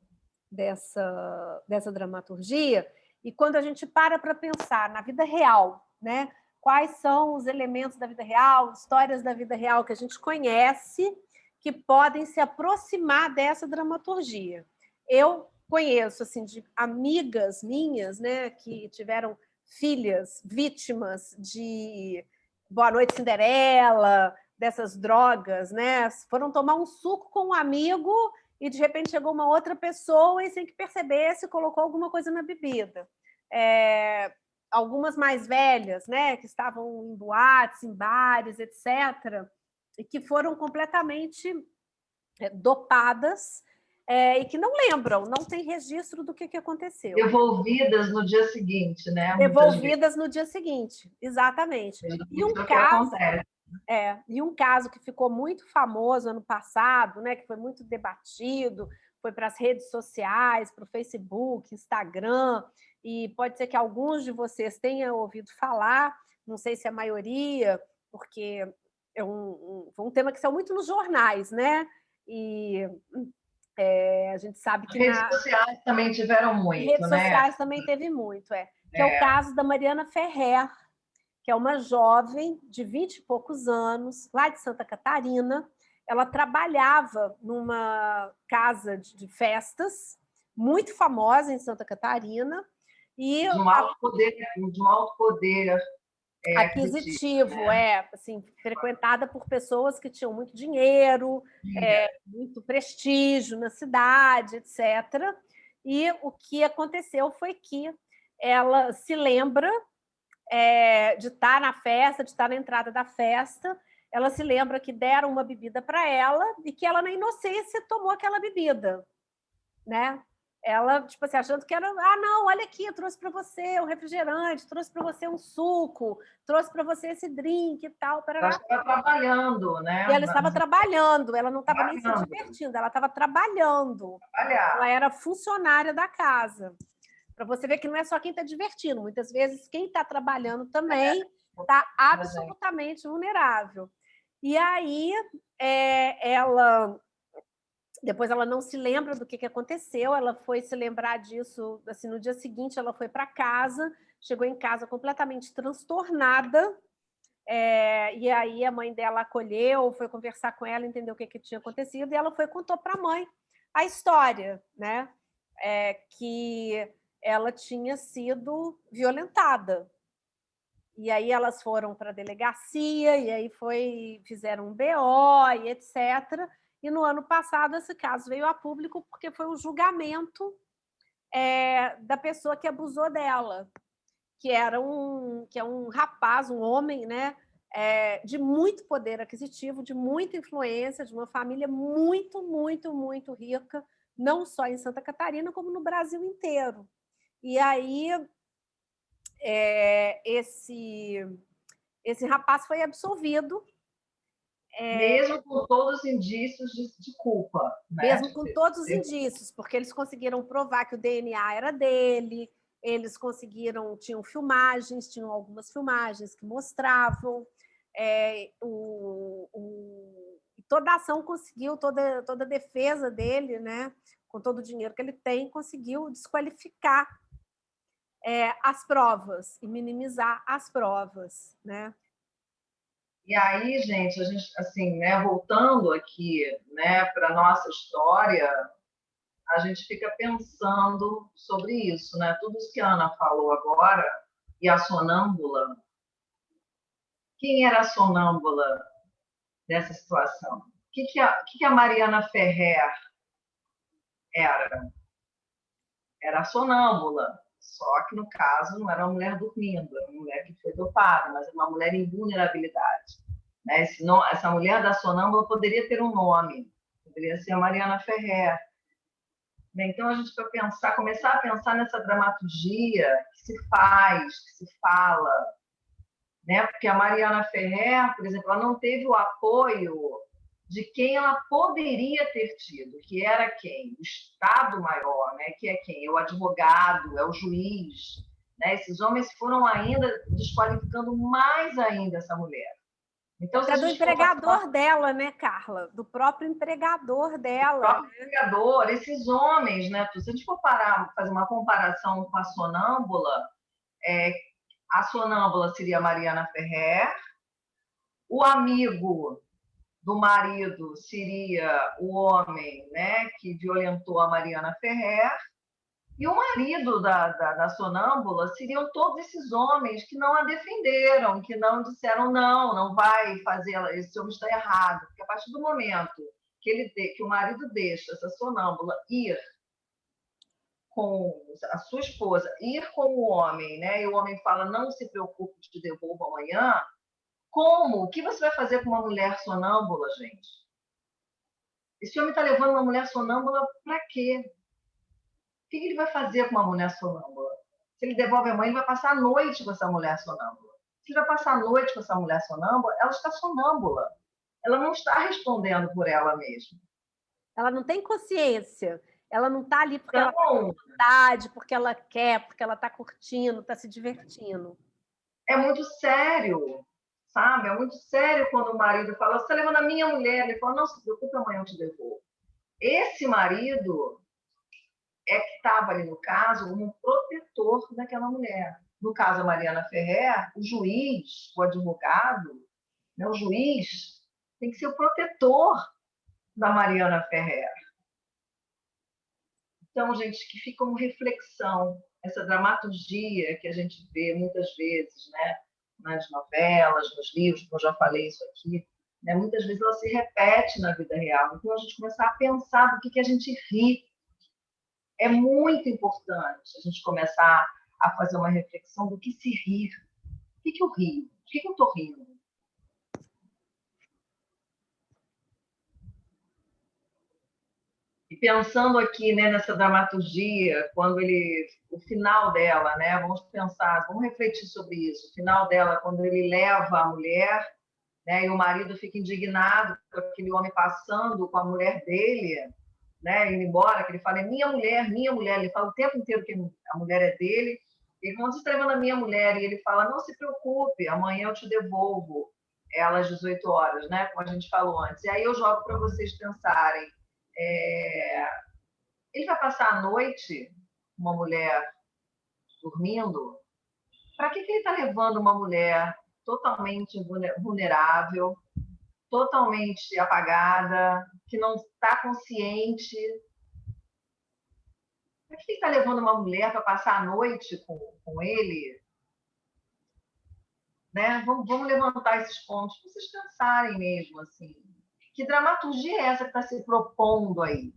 A: dramaturgia, e quando a gente para pensar na vida real, né? Quais são os elementos da vida real, histórias da vida real que a gente conhece que podem se aproximar dessa dramaturgia. Eu conheço assim de amigas minhas, né, que tiveram filhas vítimas de Boa Noite Cinderela, dessas drogas, né? Foram tomar um suco com um amigo e de repente chegou uma outra pessoa e sem que percebesse colocou alguma coisa na bebida. Algumas mais velhas, né, que estavam em boates, em bares, etc., e que foram completamente dopadas e que não lembram, não tem registro do que aconteceu.
B: Devolvidas no dia seguinte, né?
A: Devolvidas no dia seguinte, exatamente. E um caso, e um caso que ficou muito famoso ano passado, né, que foi muito debatido, foi para as redes sociais, para o Facebook, Instagram, e pode ser que alguns de vocês tenham ouvido falar, não sei se a maioria, porque foi um tema que saiu muito nos jornais, né? E a gente sabe que
B: redes sociais também tiveram muito,
A: redes
B: né?
A: sociais também teve muito, que é o caso da Mariana Ferrer, que é uma jovem de 20 e poucos anos, lá de Santa Catarina. Ela trabalhava numa casa de festas muito famosa em Santa Catarina e
B: de um alto poder
A: aquisitivo,
B: né?
A: assim, frequentada por pessoas que tinham muito dinheiro, muito prestígio na cidade, etc. E o que aconteceu foi que ela se lembra de estar na festa, de estar na entrada da festa, ela se lembra que deram uma bebida para ela e que ela, na inocência, tomou aquela bebida, né? ela, tipo assim, achando que era, ah, não, olha aqui, eu trouxe para você um refrigerante, trouxe para você um suco, trouxe para você esse drink e tal,
B: Ela
A: parará.
B: estava trabalhando,
A: E
B: né?
A: ela estava trabalhando, ela não estava nem se
B: Trabalhando,
A: divertindo, ela estava trabalhando. Ela
B: trabalhar.
A: era funcionária da casa. Para você ver que não é só quem está divertindo, muitas vezes quem está trabalhando também está
B: Gente.
A: absolutamente vulnerável. E aí, ela depois ela não se lembra do que aconteceu, ela foi se lembrar disso, assim, no dia seguinte ela foi para casa, chegou em casa completamente transtornada, e aí a mãe dela acolheu, foi conversar com ela, entendeu o que tinha acontecido, e ela foi e contou para a mãe a história, né? Que ela tinha sido violentada. E aí elas foram para a delegacia, e aí fizeram um BO e etc. E no ano passado esse caso veio a público porque foi o julgamento da pessoa que abusou dela, que é um rapaz, um homem, né? De muito poder aquisitivo, de muita influência, de uma família muito, muito, muito rica, não só em Santa Catarina, como no Brasil inteiro. E aí esse rapaz foi absolvido,
B: Mesmo com todos os indícios de culpa, né?
A: mesmo com todos os indícios, porque eles conseguiram provar que o DNA era dele, eles conseguiram, tinham filmagens, tinham algumas filmagens que mostravam, toda a ação conseguiu, toda a defesa dele, né, com todo o dinheiro que ele tem, conseguiu desqualificar as provas e minimizar as provas, né?
B: E aí, gente, a gente, assim, né, voltando aqui, né, para nossa história, a gente fica pensando sobre isso, né? Tudo isso que a Ana falou agora, e a sonâmbula. Quem era a sonâmbula dessa situação? O que a Mariana Ferrer era? Era a sonâmbula. Só que, no caso, não era uma mulher dormindo, era uma mulher que foi dopada, mas era uma mulher em vulnerabilidade. Né? Essa mulher da sonâmbula poderia ter um nome, poderia ser a Mariana Ferrer. Então, a gente vai começar a pensar nessa dramaturgia que se faz, que se fala, né? Porque a Mariana Ferrer, por exemplo, ela não teve o apoio de quem ela poderia ter tido, que era quem? O Estado maior, né? Que é quem? É o advogado, é o juiz. Né? Esses homens foram ainda desqualificando mais ainda essa mulher. Então, se a
A: Até do
B: gente for falar
A: empregador dela, né, Carla? Do próprio empregador
B: do
A: dela.
B: próprio empregador, esses homens, né? Se a gente for fazer uma comparação com a sonâmbula, a sonâmbula seria a Mariana Ferrer, o amigo do marido seria o homem, né, que violentou a Mariana Ferrer, e o marido da sonâmbula seriam todos esses homens que não a defenderam, que não disseram não, não vai fazer, esse homem está errado. Porque a partir do momento que o marido deixa essa sonâmbula ir com a sua esposa, ir com o homem, né, e o homem fala, não se preocupe, te devolvo amanhã, como? O que você vai fazer com uma mulher sonâmbula, gente? Esse homem está levando uma mulher sonâmbula para quê? O que ele vai fazer com uma mulher sonâmbula? Se ele devolve a mãe, ele vai passar a noite com essa mulher sonâmbula. Se ele vai passar a noite com essa mulher sonâmbula, ela está sonâmbula. Ela não está respondendo por ela mesma.
A: Ela não tem consciência. Ela não está ali porque ela está com
B: Então,
A: vontade, porque ela quer, porque ela está curtindo, está se divertindo.
B: é muito sério, sabe? É muito sério quando o marido fala, você está levando a minha mulher. Ele fala, não se preocupe, amanhã eu te devolvo. Esse marido é que estava ali no caso como um protetor daquela mulher. No caso, a Mariana Ferrer, o juiz, o advogado, né, o juiz tem que ser o protetor da Mariana Ferrer. Então, gente, que fica uma reflexão, essa dramaturgia que a gente vê muitas vezes, né, nas novelas, nos livros, como eu já falei isso aqui, né, muitas vezes ela se repete na vida real. Então, a gente começar a pensar do que a gente ri. É muito importante a gente começar a fazer uma reflexão do que se rir. O que eu rio? O que eu estou rindo? E pensando aqui, né, nessa dramaturgia, quando o final dela, né, vamos pensar, vamos refletir sobre isso. O final dela, quando ele leva a mulher, né, e o marido fica indignado com aquele homem passando com a mulher dele, né, indo embora, que ele fala, é minha mulher, ele fala o tempo inteiro que a mulher é dele, e quando você está levando a minha mulher, e ele fala, não se preocupe, amanhã eu te devolvo ela às 18 horas, né, como a gente falou antes. E aí eu jogo para vocês pensarem, ele vai passar a noite, uma mulher dormindo, para que ele está levando uma mulher totalmente vulnerável, totalmente apagada, que não está consciente? Por que ele está levando uma mulher para passar a noite com ele? Né? Vamos levantar esses pontos para vocês pensarem mesmo. Assim, que dramaturgia é essa que está se propondo aí?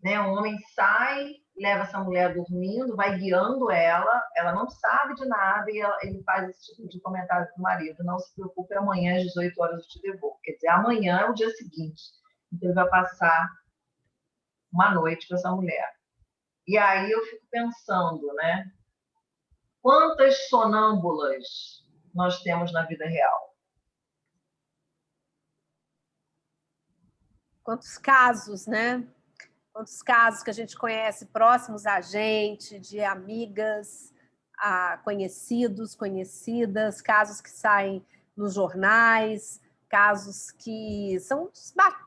B: Né? Um homem sai, leva essa mulher dormindo, vai guiando ela não sabe de nada e ele faz esse tipo de comentário para o marido: não se preocupe, amanhã às 18 horas eu te devolvo. Quer dizer, amanhã é o dia seguinte, então ele vai passar uma noite com essa mulher. E aí eu fico pensando, né? Quantas sonâmbulas nós temos na vida real?
A: Quantos casos, né? Quantos casos que a gente conhece próximos a gente, de amigas, a conhecidos, conhecidas, casos que saem nos jornais, casos que são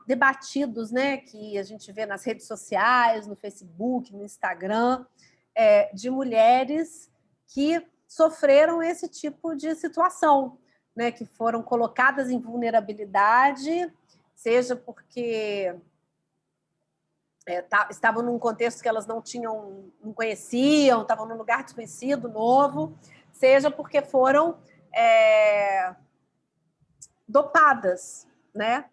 A: debatidos, né? Que a gente vê nas redes sociais, no Facebook, no Instagram, de mulheres que sofreram esse tipo de situação, né? Que foram colocadas em vulnerabilidade, seja porque estavam num contexto que elas não conheciam, estavam num lugar desconhecido, novo, seja porque foram dopadas, né?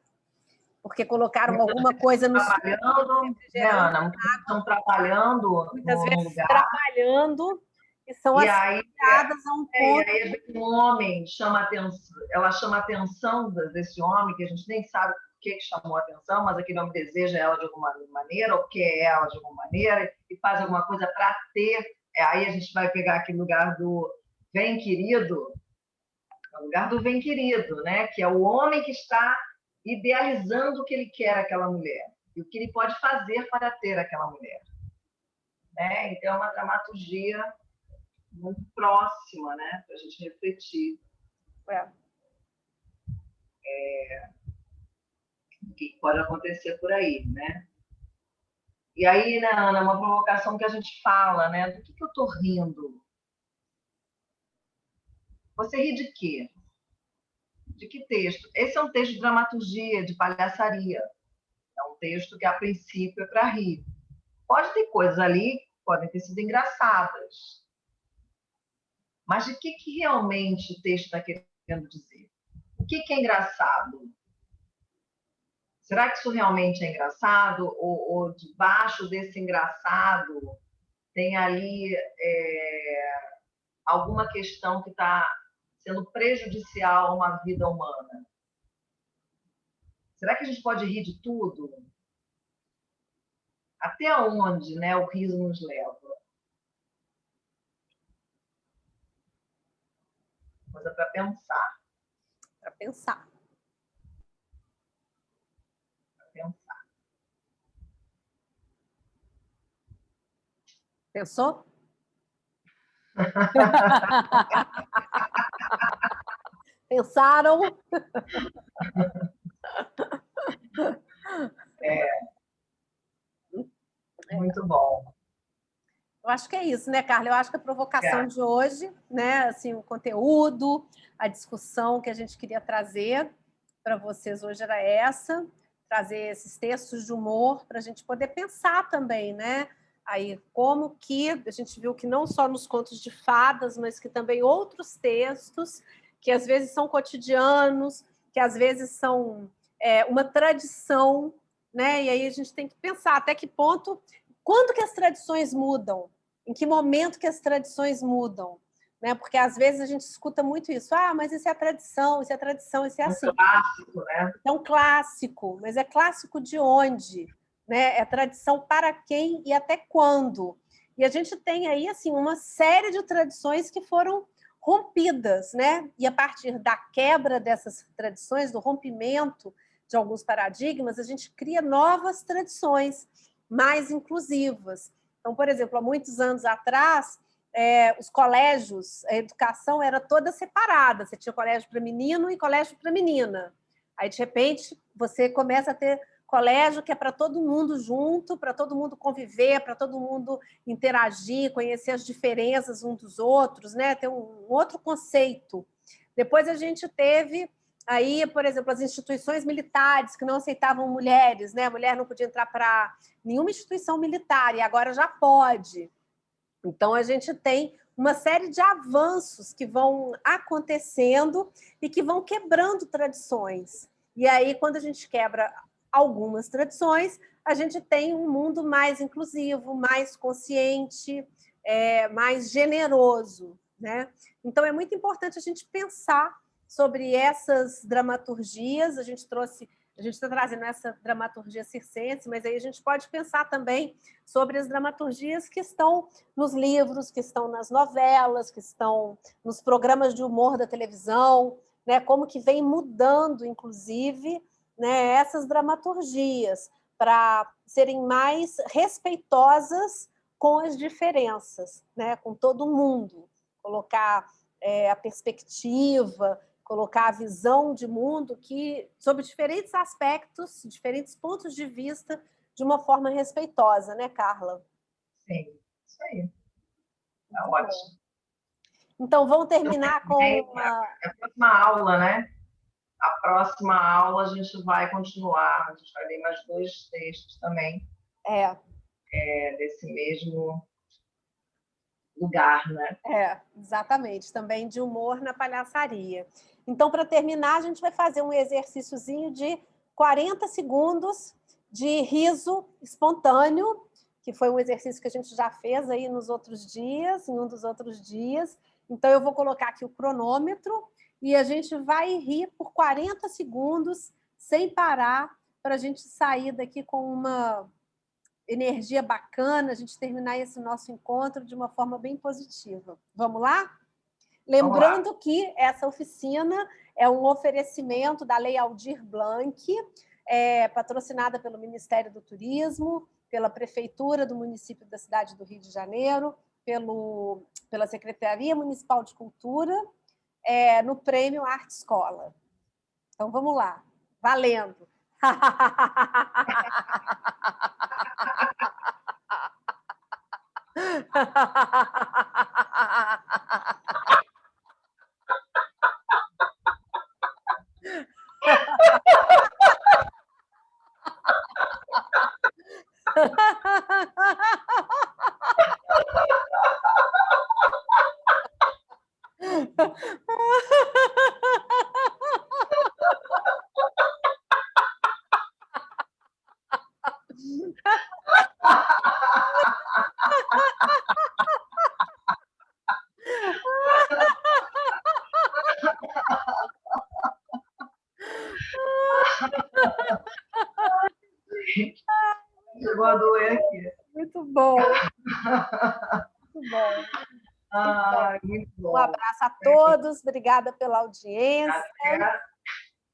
A: Porque colocaram alguma coisa no suco,
B: trabalhando, né, Ana? Estão trabalhando
A: muitas
B: no
A: vezes
B: lugar.
A: Trabalhando e são
B: e aí,
A: associadas a um ponto.
B: E aí um homem chama atenção, ela chama a atenção desse homem, que a gente nem sabe por que chamou a atenção, mas aquele homem deseja ela de alguma maneira, ou quer ela de alguma maneira, e faz alguma coisa para ter. Aí a gente vai pegar aquele lugar do vem querido, o lugar do vem querido, né? Que é o homem que está idealizando o que ele quer aquela mulher e o que ele pode fazer para ter aquela mulher. Né? Então, é uma dramaturgia muito próxima, né? Para a gente refletir. O que pode acontecer por aí, né? E aí, né, Ana, uma provocação que a gente fala, né? Do que eu estou rindo? Você ri de quê? De que texto? Esse é um texto de dramaturgia, de palhaçaria. É um texto que, a princípio, é para rir. Pode ter coisas ali que podem ter sido engraçadas. Mas de que realmente o texto está querendo dizer? O que é engraçado? Será que isso realmente é engraçado? Ou debaixo desse engraçado tem ali alguma questão que está sendo prejudicial a uma vida humana? Será que a gente pode rir de tudo? Até onde, né, o riso nos leva? Coisa para pensar.
A: Para pensar. Pensou? Pensaram?
B: Muito bom.
A: Eu acho que é isso, né, Carla? Eu acho que a provocação de hoje, né, assim, o conteúdo, a discussão que a gente queria trazer para vocês hoje era essa, trazer esses textos de humor para a gente poder pensar também, né? Aí, como que a gente viu que não só nos contos de fadas, mas que também outros textos que às vezes são cotidianos, que às vezes são uma tradição, né? E aí a gente tem que pensar até que ponto, quando que as tradições mudam, em que momento que as tradições mudam, né? Porque às vezes a gente escuta muito isso, mas isso é a tradição, isso é a tradição, isso é assim.
B: Um clássico, né?
A: É um clássico, mas é clássico de onde? né? É tradição para quem e até quando? E a gente tem aí assim uma série de tradições que foram rompidas, né? E a partir da quebra dessas tradições, do rompimento de alguns paradigmas, a gente cria novas tradições mais inclusivas. Então, por exemplo, há muitos anos atrás, os colégios, a educação era toda separada. Você tinha colégio para menino e colégio para menina. Aí, de repente, você começa a ter colégio que é para todo mundo junto, para todo mundo conviver, para todo mundo interagir, conhecer as diferenças uns dos outros, né? Ter um outro conceito. Depois a gente teve aí, por exemplo, as instituições militares que não aceitavam mulheres, né? A mulher não podia entrar para nenhuma instituição militar, e agora já pode. Então, a gente tem uma série de avanços que vão acontecendo e que vão quebrando tradições. E aí, quando a gente quebra algumas tradições, a gente tem um mundo mais inclusivo, mais consciente, mais generoso, né? Então, é muito importante a gente pensar sobre essas dramaturgias. A gente está trazendo essa dramaturgia circense, mas aí a gente pode pensar também sobre as dramaturgias que estão nos livros, que estão nas novelas, que estão nos programas de humor da televisão, né? Como que vem mudando, inclusive, né, essas dramaturgias para serem mais respeitosas com as diferenças, né? Com todo mundo, colocar a perspectiva, colocar a visão de mundo que, sob diferentes aspectos, diferentes pontos de vista, de uma forma respeitosa, né, Carla?
B: Sim, isso aí. Tá ótimo.
A: Então, vamos terminar com uma...
B: A próxima aula, né? A próxima aula a gente vai continuar, a gente vai ler mais 2 textos também desse mesmo lugar, né?
A: Exatamente, também de humor na palhaçaria. Então, para terminar, a gente vai fazer um exercíciozinho de 40 segundos de riso espontâneo, que foi um exercício que a gente já fez aí nos outros dias, em um dos outros dias. Então, eu vou colocar aqui o cronômetro e a gente vai rir por 40 segundos, sem parar, para a gente sair daqui com uma energia bacana, a gente terminar esse nosso encontro de uma forma bem positiva. Vamos lá? Lembrando que essa oficina é um oferecimento da Lei Aldir Blanc, patrocinada pelo Ministério do Turismo, pela Prefeitura do município da cidade do Rio de Janeiro, pela Secretaria Municipal de Cultura, no Prêmio Arte Escola. Então, vamos lá. Valendo!
B: Chegou a doer aqui.
A: Muito bom. Muito bom.
B: Muito bom.
A: Um abraço a todos, obrigada pela audiência.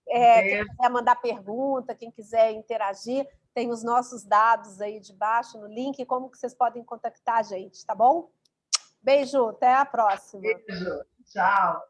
A: Quem quiser mandar pergunta, quem quiser interagir, tem os nossos dados aí debaixo no link, como que vocês podem contactar a gente, tá bom? Beijo, até a próxima.
B: Beijo, tchau.